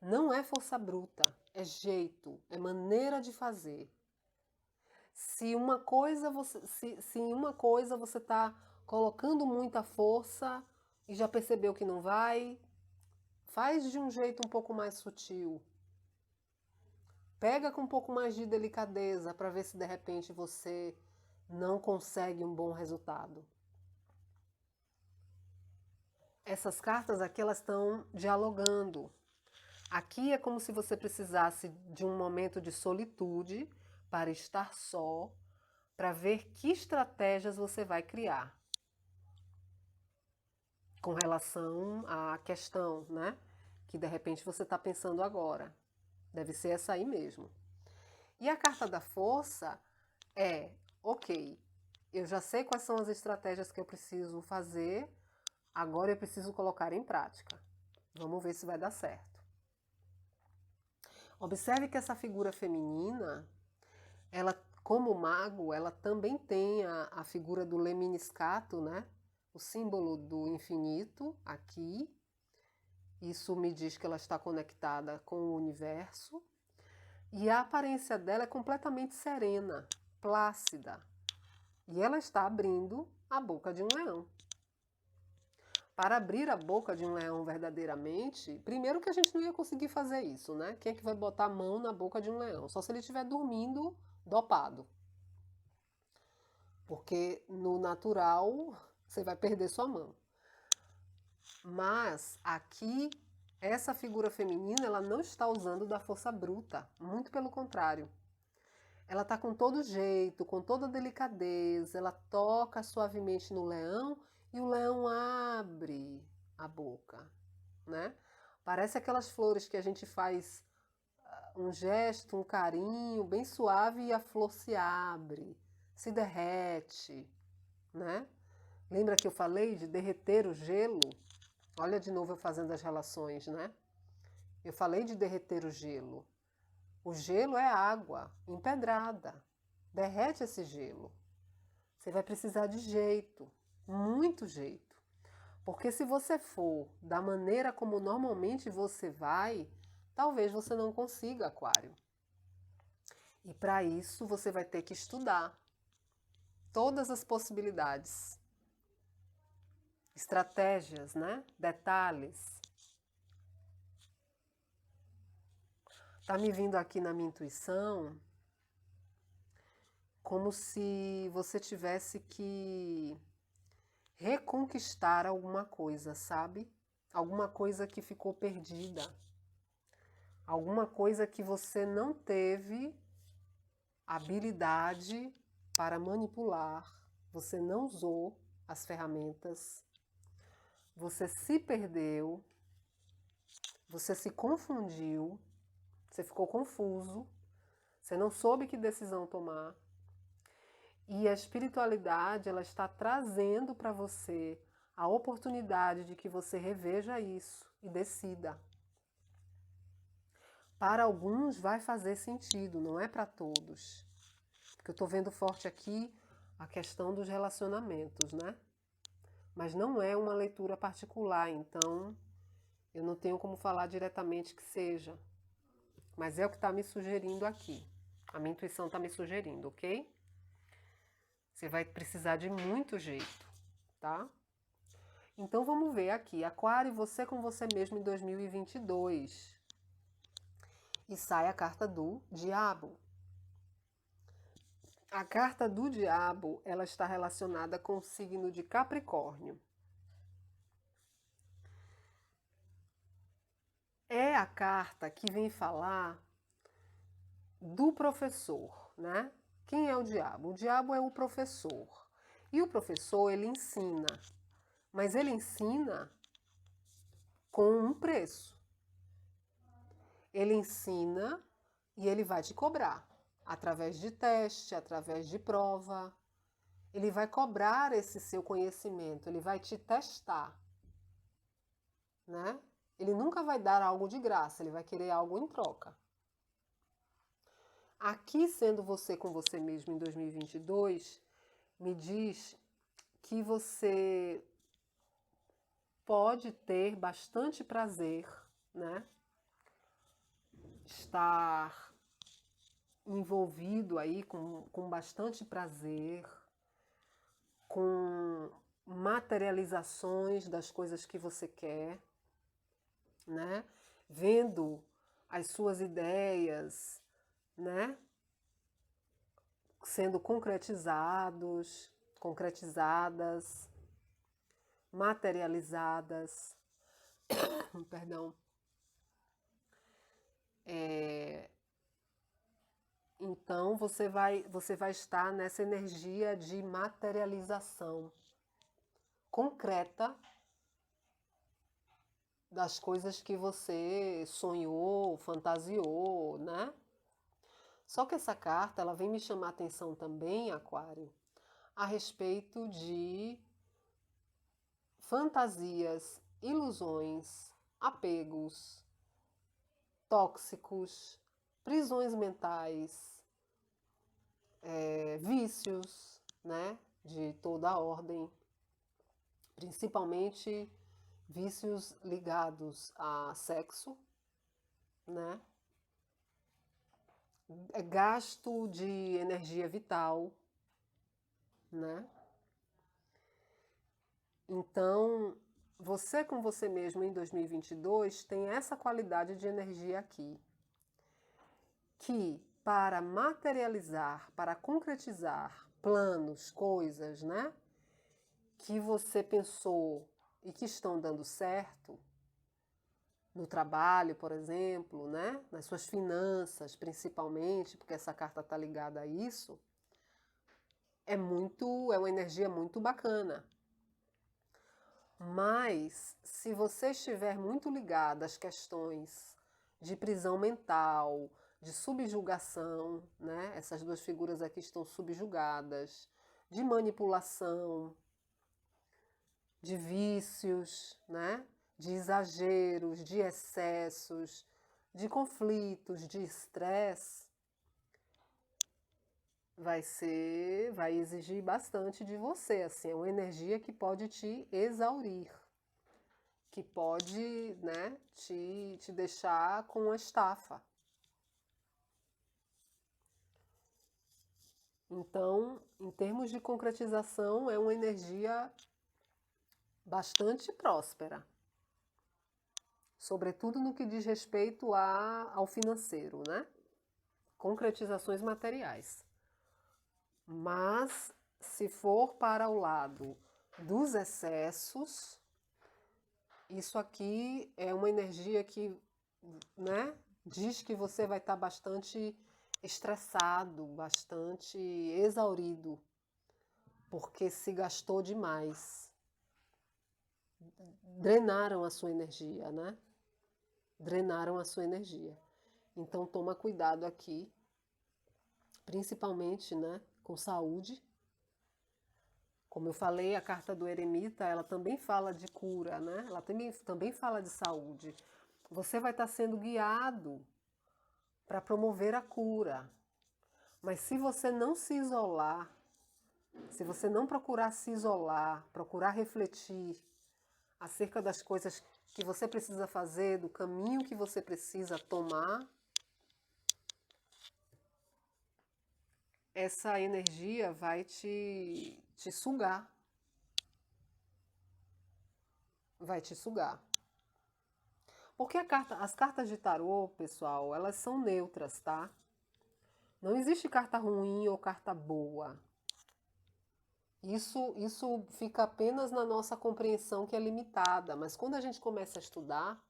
Não é força bruta, é jeito, é maneira de fazer. Se em uma coisa você está colocando muita força e já percebeu que não vai, faz de um jeito um pouco mais sutil. Pega com um pouco mais de delicadeza para ver se de repente você não consegue um bom resultado. Essas cartas aqui, elas estão dialogando. Aqui é como se você precisasse de um momento de solitude para estar só, para ver que estratégias você vai criar com relação à questão, né? Que de repente você está pensando agora. Deve ser essa aí mesmo. E a carta da força é, ok, eu já sei quais são as estratégias que eu preciso fazer, agora eu preciso colocar em prática. Vamos ver se vai dar certo. Observe que essa figura feminina, ela, como mago, ela também tem a figura do lemniscato, né? O símbolo do infinito aqui. Isso me diz que ela está conectada com o universo. E a aparência dela é completamente serena, plácida. E ela está abrindo a boca de um leão. Para abrir a boca de um leão verdadeiramente, primeiro que a gente não ia conseguir fazer isso, né? Quem é que vai botar a mão na boca de um leão? Só se ele estiver dormindo dopado. Porque no natural você vai perder sua mão. Mas aqui, essa figura feminina, ela não está usando da força bruta, muito pelo contrário. Ela está com todo jeito, com toda delicadeza, ela toca suavemente no leão e o leão abre a boca, né? Parece aquelas flores que a gente faz um gesto, um carinho bem suave e a flor se abre, se derrete, né? Lembra que eu falei de derreter o gelo? Olha de novo eu fazendo as relações, né? Eu falei de derreter o gelo. O gelo é água empedrada. Derrete esse gelo. Você vai precisar de jeito, muito jeito. Porque se você for da maneira como normalmente você vai, talvez você não consiga, Aquário. E para isso você vai ter que estudar todas as possibilidades, estratégias, né? Detalhes. Tá me vindo aqui na minha intuição como se você tivesse que reconquistar alguma coisa, sabe? Alguma coisa que ficou perdida. Alguma coisa que você não teve habilidade para manipular, você não usou as ferramentas, você se perdeu, você se confundiu, você ficou confuso, você não soube que decisão tomar. E a espiritualidade, ela está trazendo para você a oportunidade de que você reveja isso e decida. Para alguns vai fazer sentido, não é para todos. Porque eu estou vendo forte aqui a questão dos relacionamentos, né? Mas não é uma leitura particular, então eu não tenho como falar diretamente que seja. Mas é o que está me sugerindo aqui. A minha intuição está me sugerindo, ok? Você vai precisar de muito jeito, tá? Então vamos ver aqui, Aquário, você com você mesmo em 2022. E sai a carta do Diabo. A carta do Diabo, ela está relacionada com o signo de Capricórnio. É a carta que vem falar do professor, né? Quem é o diabo? O diabo é o professor. E o professor, ele ensina. Mas ele ensina com um preço. Ele ensina e ele vai te cobrar. Através de teste, através de prova. Ele vai cobrar esse seu conhecimento, ele vai te testar. Né? Ele nunca vai dar algo de graça, ele vai querer algo em troca. Aqui, sendo você com você mesmo em 2022, me diz que você pode ter bastante prazer, né? Estar envolvido aí com bastante prazer, com materializações das coisas que você quer, né? Vendo as suas ideias, né? Sendo concretizadas, materializadas. Perdão. Então você vai estar nessa energia de materialização concreta das coisas que você sonhou, fantasiou, né? Só que essa carta, ela vem me chamar a atenção também, Aquário, a respeito de fantasias, ilusões, apegos tóxicos, prisões mentais, vícios, né, de toda a ordem, principalmente vícios ligados a sexo, né, gasto de energia vital, né? Então, você com você mesmo em 2022 tem essa qualidade de energia aqui, que para materializar, para concretizar planos, coisas, né, que você pensou e que estão dando certo, no trabalho, por exemplo, né, nas suas finanças, principalmente, porque essa carta está ligada a isso, é uma energia muito bacana. Mas, se você estiver muito ligado às questões de prisão mental, de subjugação, né? Essas duas figuras aqui estão subjugadas, de manipulação, de vícios, né? De exageros, de excessos, de conflitos, de estresse, vai exigir bastante de você, assim, é uma energia que pode te exaurir, que pode, né, te deixar com uma estafa. Então, em termos de concretização, é uma energia bastante próspera, sobretudo no que diz respeito ao financeiro, né? Concretizações materiais. Mas, se for para o lado dos excessos, isso aqui é uma energia que, né, diz que você vai estar bastante estressado, bastante exaurido, porque se gastou demais. Drenaram a sua energia, né? Drenaram a sua energia. Então toma cuidado aqui, principalmente, né, com saúde. Como eu falei, a carta do eremita, ela também fala de cura, né? Ela também fala de saúde. Você vai estar sendo guiado para promover a cura. Mas se você não se isolar, se você não procurar se isolar, procurar refletir acerca das coisas que você precisa fazer, do caminho que você precisa tomar, essa energia vai te sugar. Vai te sugar. Porque as cartas de tarô, pessoal, elas são neutras, tá? Não existe carta ruim ou carta boa. Isso fica apenas na nossa compreensão, que é limitada. Mas quando a gente começa a estudar,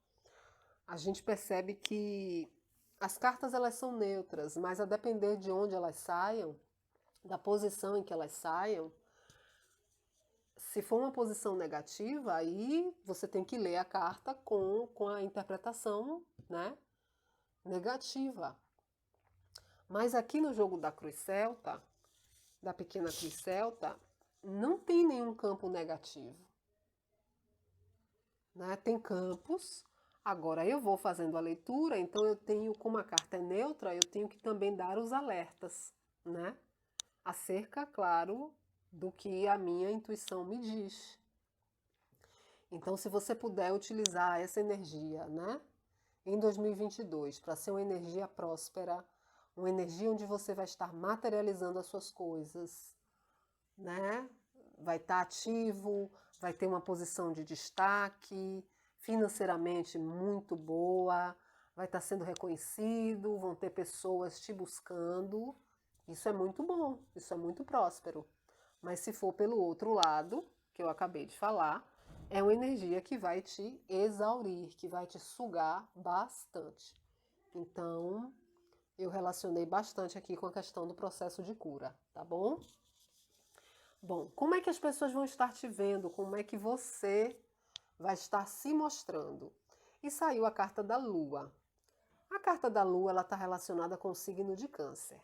a gente percebe que as cartas elas são neutras, mas a depender de onde elas saiam, da posição em que elas saiam, se for uma posição negativa, aí você tem que ler a carta com a interpretação, né, negativa. Mas aqui no jogo da cruz celta, da pequena cruz celta, não tem nenhum campo negativo. Né? Tem campos. Agora eu vou fazendo a leitura, então eu tenho, como a carta é neutra, eu tenho que também dar os alertas, né? Acerca, claro, do que a minha intuição me diz. Então, se você puder utilizar essa energia, né, em 2022, para ser uma energia próspera, uma energia onde você vai estar materializando as suas coisas, né? Vai estar ativo, vai ter uma posição de destaque, financeiramente muito boa, vai estar sendo reconhecido, vão ter pessoas te buscando. Isso é muito bom, isso é muito próspero. Mas se for pelo outro lado, que eu acabei de falar, é uma energia que vai te exaurir, que vai te sugar bastante. Então, eu relacionei bastante aqui com a questão do processo de cura, tá bom? Bom, como é que as pessoas vão estar te vendo? Como é que você vai estar se mostrando? E saiu a carta da Lua. A carta da Lua está relacionada com o signo de Câncer.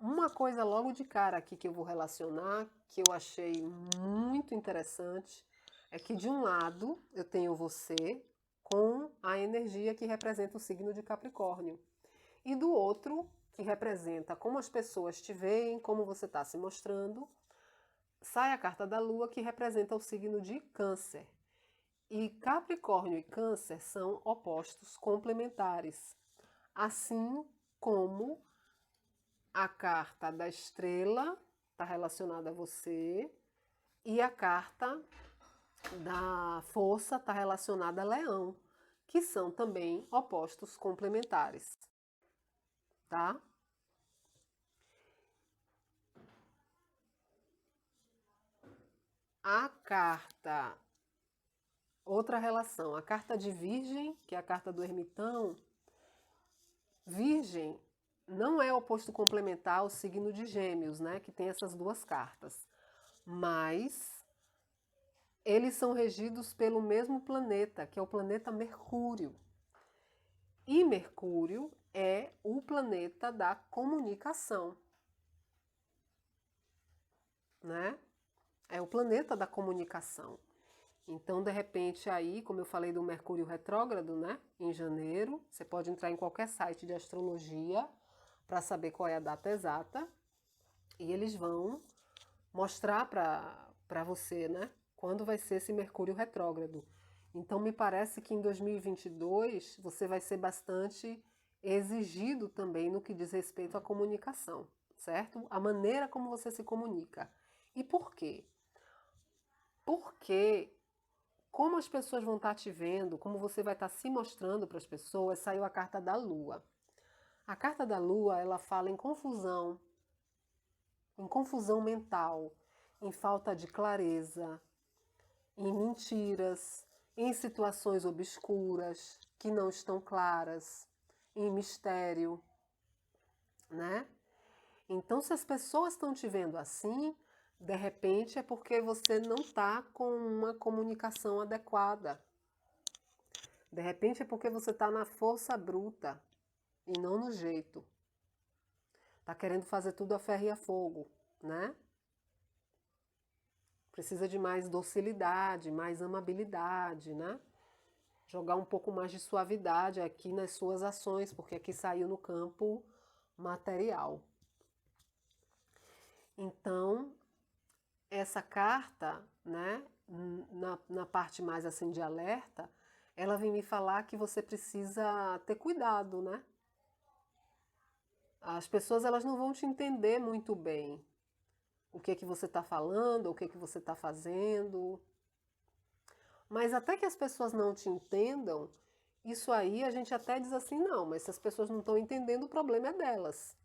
Uma coisa logo de cara aqui que eu vou relacionar, que eu achei muito interessante, é que de um lado eu tenho você com a energia que representa o signo de Capricórnio. E do outro, que representa como as pessoas te veem, como você está se mostrando, sai a carta da Lua, que representa o signo de Câncer. E Capricórnio e Câncer são opostos complementares. Assim como a carta da Estrela está relacionada a você e a carta da Força está relacionada a Leão, que são também opostos complementares. Tá? A carta, outra relação, a carta de Virgem, que é a carta do ermitão. Virgem não é oposto complementar ao signo de Gêmeos, né, que tem essas duas cartas. Mas eles são regidos pelo mesmo planeta, que é o planeta Mercúrio. E Mercúrio é o planeta da comunicação, né? É o planeta da comunicação. Então, de repente, aí, como eu falei do Mercúrio retrógrado, né, em janeiro, você pode entrar em qualquer site de astrologia para saber qual é a data exata e eles vão mostrar para você, né, quando vai ser esse Mercúrio retrógrado. Então, me parece que em 2022 você vai ser bastante exigido também no que diz respeito à comunicação, certo? A maneira como você se comunica. E por quê? Porque como as pessoas vão estar te vendo, como você vai estar se mostrando para as pessoas, saiu a carta da Lua. A carta da Lua, ela fala em confusão mental, em falta de clareza, em mentiras, em situações obscuras que não estão claras, em mistério, né? Então, se as pessoas estão te vendo assim, de repente é porque você não está com uma comunicação adequada. De repente é porque você está na força bruta e não no jeito. Está querendo fazer tudo a ferro e a fogo, né? Precisa de mais docilidade, mais amabilidade, né? Jogar um pouco mais de suavidade aqui nas suas ações, porque aqui saiu no campo material. Então, essa carta, né, na parte mais assim de alerta, ela vem me falar que você precisa ter cuidado, né? As pessoas elas não vão te entender muito bem o que é que você está falando, o que é que você está fazendo. Mas até que as pessoas não te entendam, isso aí a gente até diz assim, não, mas se as pessoas não estão entendendo, o problema é delas.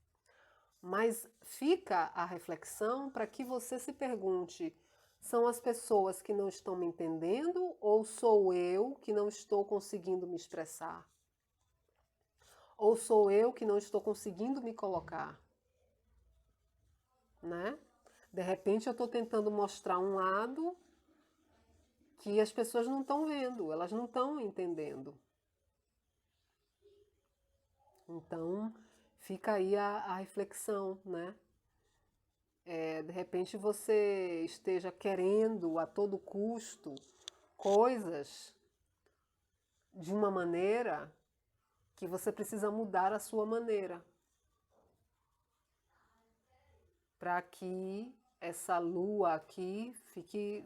Mas fica a reflexão para que você se pergunte: são as pessoas que não estão me entendendo ou sou eu que não estou conseguindo me expressar? Ou sou eu que não estou conseguindo me colocar? Né? De repente eu estou tentando mostrar um lado que as pessoas não estão vendo, elas não estão entendendo. Então fica aí a reflexão, né? De repente você esteja querendo a todo custo coisas de uma maneira que você precisa mudar a sua maneira para que essa lua aqui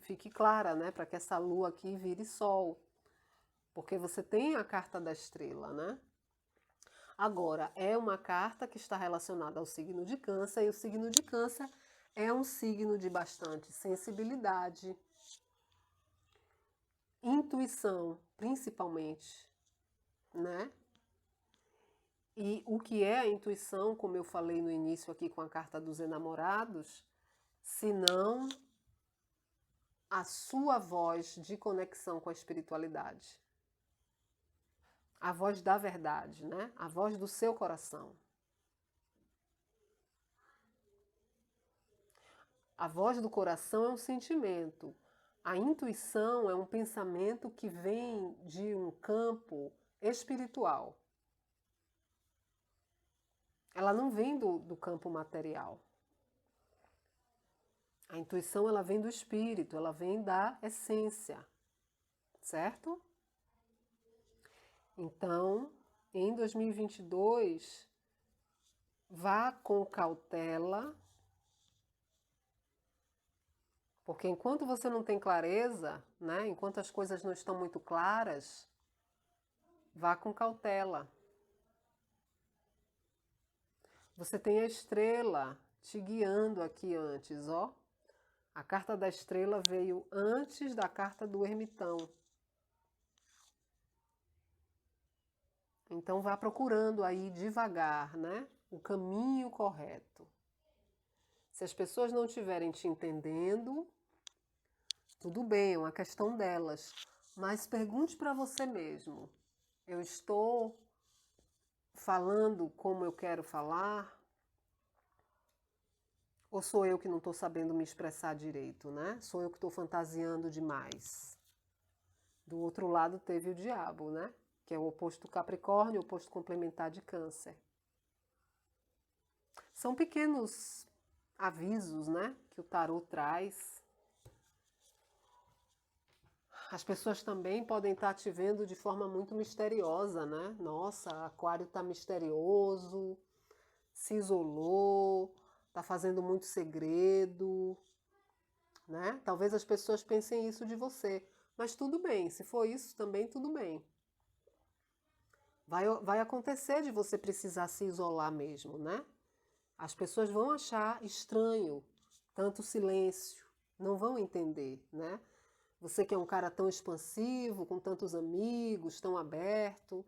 fique clara, né? Para que essa lua aqui vire sol, porque você tem a carta da estrela, né? Agora, é uma carta que está relacionada ao signo de Câncer, e o signo de Câncer é um signo de bastante sensibilidade, intuição, principalmente, né? E o que é a intuição, como eu falei no início aqui com a carta dos enamorados, se não a sua voz de conexão com a espiritualidade. A voz da verdade, né? A voz do seu coração. A voz do coração é um sentimento. A intuição é um pensamento que vem de um campo espiritual. Ela não vem do campo material. A intuição ela vem do espírito, ela vem da essência, certo? Então, em 2022, vá com cautela, porque enquanto você não tem clareza, né, enquanto as coisas não estão muito claras, vá com cautela. Você tem a estrela te guiando aqui antes, ó. A carta da estrela veio antes da carta do ermitão. Então vá procurando aí devagar, né, o caminho correto. Se as pessoas não estiverem te entendendo, tudo bem, é uma questão delas. Mas pergunte para você mesmo: eu estou falando como eu quero falar? Ou sou eu que não estou sabendo me expressar direito, né? Sou eu que estou fantasiando demais? Do outro lado teve o diabo, né? Que é o oposto do Capricórnio, o oposto complementar de Câncer. São pequenos avisos, né? Que o tarô traz. As pessoas também podem estar te vendo de forma muito misteriosa, né? Nossa, Aquário está misterioso, se isolou, está fazendo muito segredo, né? Talvez as pessoas pensem isso de você, mas tudo bem, se for isso também tudo bem. Vai acontecer de você precisar se isolar mesmo, né? As pessoas vão achar estranho tanto silêncio, não vão entender, né? Você que é um cara tão expansivo, com tantos amigos, tão aberto,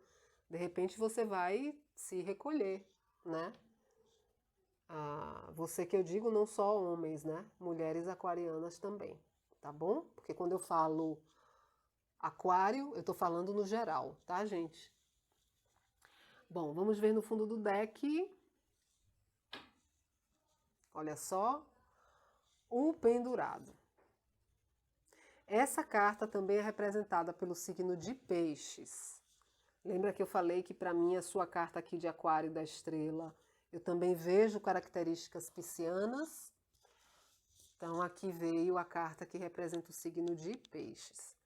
de repente você vai se recolher, né? Você que eu digo não só homens, né? Mulheres aquarianas também, tá bom? Porque quando eu falo aquário, eu tô falando no geral, tá, gente? Bom, vamos ver no fundo do deck. Olha só, o pendurado. Essa carta também é representada pelo signo de Peixes. Lembra que eu falei que para mim a sua carta aqui de Aquário da Estrela, eu também vejo características piscianas. Então aqui veio a carta que representa o signo de Peixes.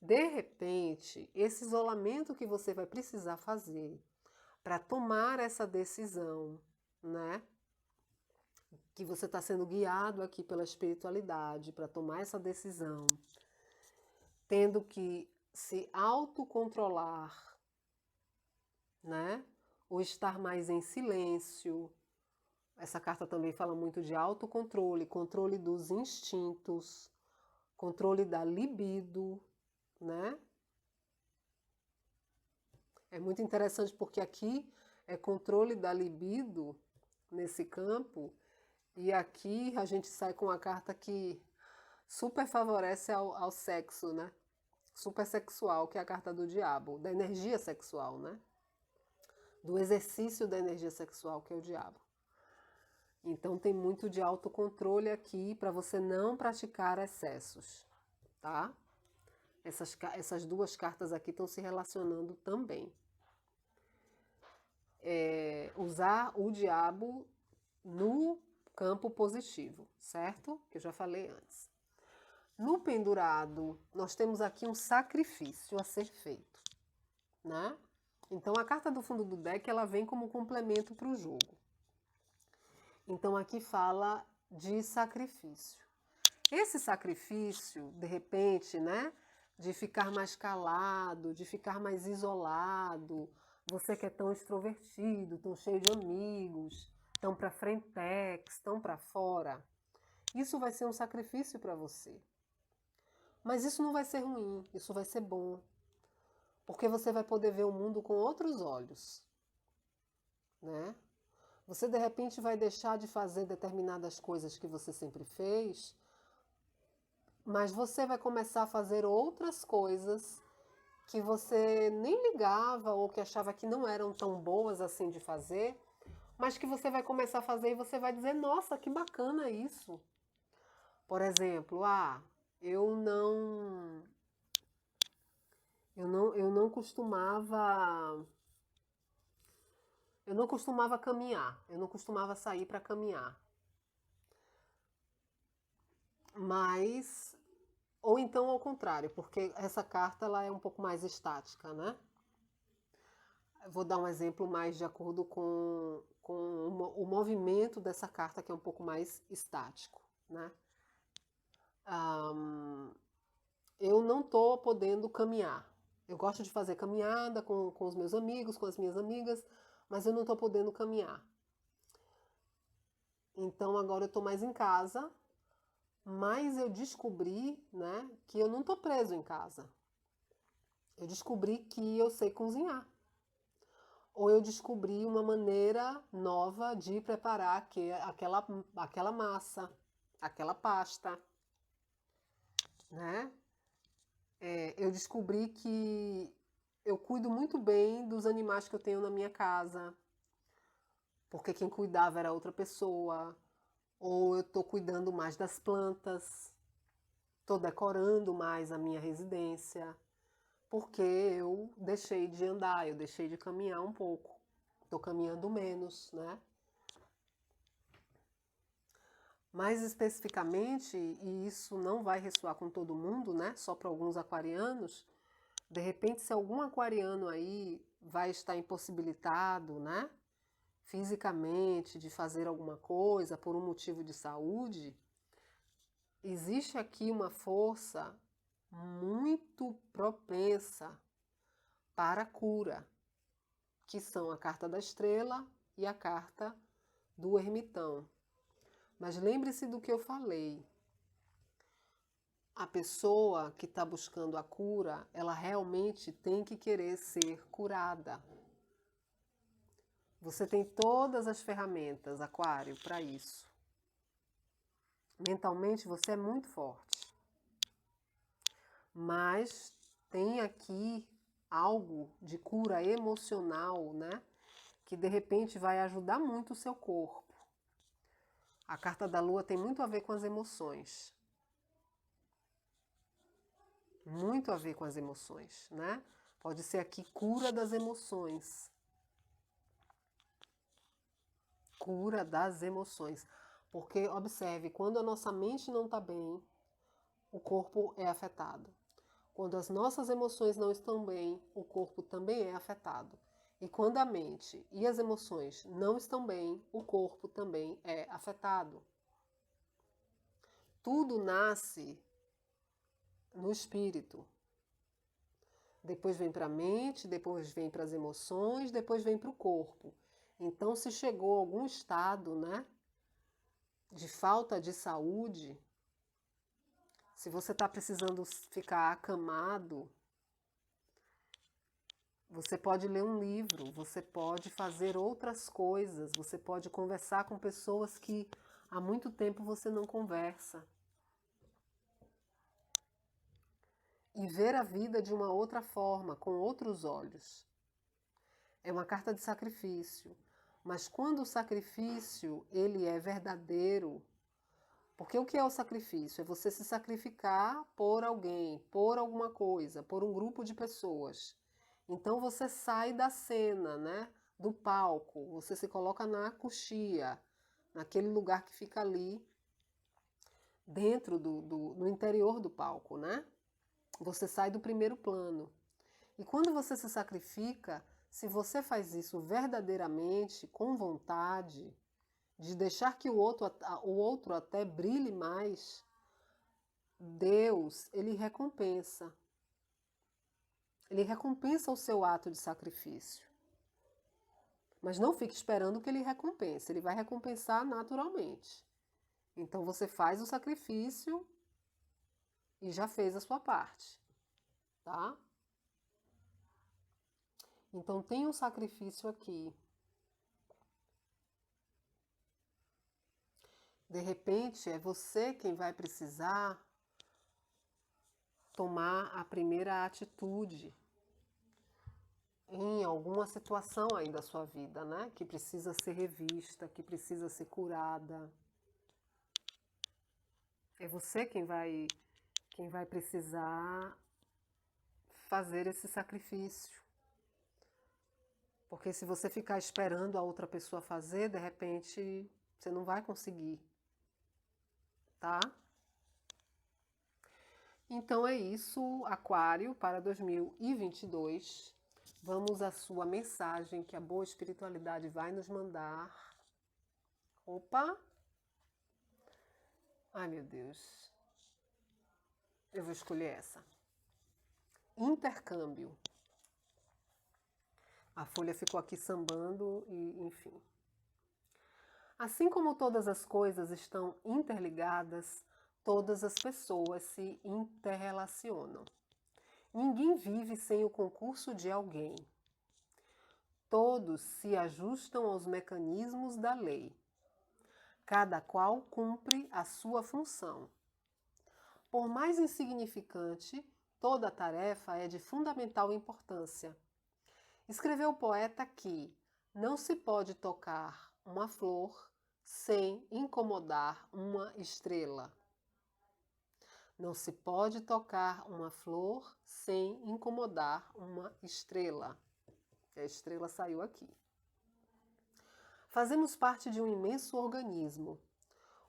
De repente, esse isolamento que você vai precisar fazer para tomar essa decisão, né? Que você está sendo guiado aqui pela espiritualidade para tomar essa decisão, tendo que se autocontrolar, né? Ou estar mais em silêncio. Essa carta também fala muito de autocontrole, controle dos instintos, controle da libido, né? É muito interessante porque aqui é controle da libido nesse campo, e aqui a gente sai com a carta que super favorece ao sexo, né? Super sexual, que é a carta do diabo, da energia sexual, né? Do exercício da energia sexual, que é o diabo. Então tem muito de autocontrole aqui para você não praticar excessos, tá? Essas duas cartas aqui estão se relacionando também. Usar o diabo no campo positivo, certo? Que eu já falei antes. No pendurado, nós temos aqui um sacrifício a ser feito, né? Então a carta do fundo do deck, ela vem como complemento para o jogo. Então aqui fala de sacrifício. Esse sacrifício, de repente, né, de ficar mais calado, de ficar mais isolado, você que é tão extrovertido, tão cheio de amigos, tão para frentex, tão para fora, isso vai ser um sacrifício para você. Mas isso não vai ser ruim, isso vai ser bom, porque você vai poder ver o mundo com outros olhos, né? Você de repente vai deixar de fazer determinadas coisas que você sempre fez, mas você vai começar a fazer outras coisas que você nem ligava ou que achava que não eram tão boas assim de fazer, mas que você vai começar a fazer e você vai dizer, nossa, que bacana isso. Por exemplo, eu não costumava caminhar, eu não costumava sair para caminhar. Mas ou então ao contrário, porque essa carta ela é um pouco mais estática, né? Vou dar um exemplo mais de acordo com o movimento dessa carta, que é um pouco mais estático, né? Eu não estou podendo caminhar. Eu gosto de fazer caminhada com os meus amigos, com as minhas amigas, mas eu não estou podendo caminhar. Então agora eu estou mais em casa, mas eu descobri, né, que eu não estou preso em casa. Eu descobri que eu sei cozinhar. Ou eu descobri uma maneira nova de preparar aquela massa, aquela pasta, né? Eu descobri que eu cuido muito bem dos animais que eu tenho na minha casa, porque quem cuidava era outra pessoa. Ou eu estou cuidando mais das plantas, estou decorando mais a minha residência, porque eu deixei de andar, eu deixei de caminhar um pouco. Estou caminhando menos, né? Mais especificamente, e isso não vai ressoar com todo mundo, né? Só para alguns aquarianos, de repente se algum aquariano aí vai estar impossibilitado, né? Fisicamente, de fazer alguma coisa por um motivo de saúde, existe aqui uma força muito propensa para a cura, que são a carta da estrela e a carta do ermitão. Mas lembre-se do que eu falei. A pessoa que está buscando a cura, ela realmente tem que querer ser curada. Você tem todas as ferramentas, Aquário, para isso. Mentalmente você é muito forte. Mas tem aqui algo de cura emocional, né? Que de repente vai ajudar muito o seu corpo. A carta da Lua tem muito a ver com as emoções. Muito a ver com as emoções, né? Pode ser aqui cura das emoções. Cura das emoções. Porque, observe, quando a nossa mente não está bem, o corpo é afetado. Quando as nossas emoções não estão bem, o corpo também é afetado. E quando a mente e as emoções não estão bem, o corpo também é afetado. Tudo nasce no espírito. Depois vem para a mente, depois vem para as emoções, depois vem para o corpo. Então, se chegou a algum estado, né, de falta de saúde, se você está precisando ficar acamado, você pode ler um livro, você pode fazer outras coisas, você pode conversar com pessoas que há muito tempo você não conversa. E ver a vida de uma outra forma, com outros olhos. É uma carta de sacrifício. Mas quando o sacrifício ele é verdadeiro, porque o que é o sacrifício? É você se sacrificar por alguém, por alguma coisa, por um grupo de pessoas. Então você sai da cena, né? Do palco, você se coloca na coxia, naquele lugar que fica ali, dentro no interior do palco, né? Você sai do primeiro plano. E quando você se sacrifica, se você faz isso verdadeiramente, com vontade, de deixar que o outro até brilhe mais, Deus, ele recompensa. Ele recompensa o seu ato de sacrifício. Mas não fique esperando que ele recompense, ele vai recompensar naturalmente. Então você faz o sacrifício e já fez a sua parte, tá? Então tem um sacrifício aqui. De repente é você quem vai precisar tomar a primeira atitude em alguma situação aí da sua vida, né? Que precisa ser revista, que precisa ser curada. É você quem vai precisar fazer esse sacrifício. Porque se você ficar esperando a outra pessoa fazer, de repente você não vai conseguir, tá? Então é isso, Aquário, para 2022. Vamos à sua mensagem que a boa espiritualidade vai nos mandar. Opa! Ai, meu Deus. Eu vou escolher essa. Intercâmbio. A folha ficou aqui sambando e, enfim. Assim como todas as coisas estão interligadas, todas as pessoas se interrelacionam. Ninguém vive sem o concurso de alguém. Todos se ajustam aos mecanismos da lei. Cada qual cumpre a sua função. Por mais insignificante, toda tarefa é de fundamental importância. Escreveu o poeta que não se pode tocar uma flor sem incomodar uma estrela. Não se pode tocar uma flor sem incomodar uma estrela. A estrela saiu aqui. Fazemos parte de um imenso organismo.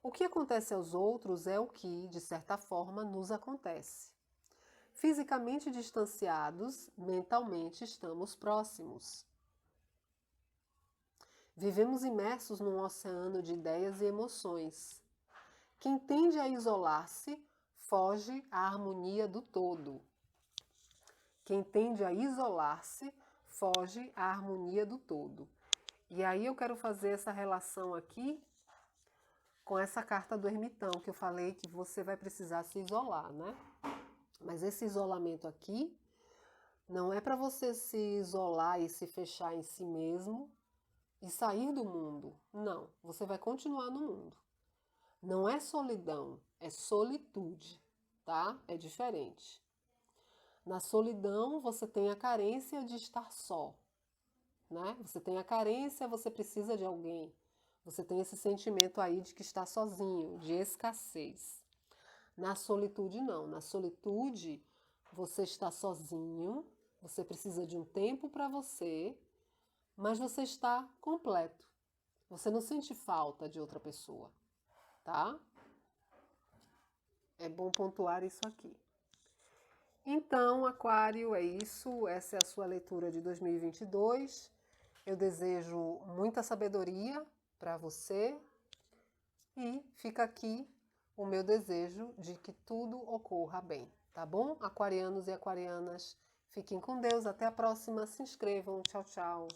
O que acontece aos outros é o que, de certa forma, nos acontece. Fisicamente distanciados, mentalmente estamos próximos. Vivemos imersos num oceano de ideias e emoções. Quem tende a isolar-se, foge à harmonia do todo. Quem tende a isolar-se, foge à harmonia do todo. E aí eu quero fazer essa relação aqui com essa carta do ermitão, que eu falei que você vai precisar se isolar, né? Mas esse isolamento aqui não é para você se isolar e se fechar em si mesmo e sair do mundo. Não, você vai continuar no mundo. Não é solidão, é solitude, tá? É diferente. Na solidão, você tem a carência de estar só, né? Você tem a carência, você precisa de alguém. Você tem esse sentimento aí de que está sozinho, de escassez. Na solitude, não. Na solitude, você está sozinho, você precisa de um tempo para você, mas você está completo. Você não sente falta de outra pessoa, tá? É bom pontuar isso aqui. Então, Aquário, é isso. Essa é a sua leitura de 2022. Eu desejo muita sabedoria para você e fica aqui o meu desejo de que tudo ocorra bem, tá bom? Aquarianos e aquarianas, fiquem com Deus. Até a próxima. Se inscrevam. Tchau, tchau.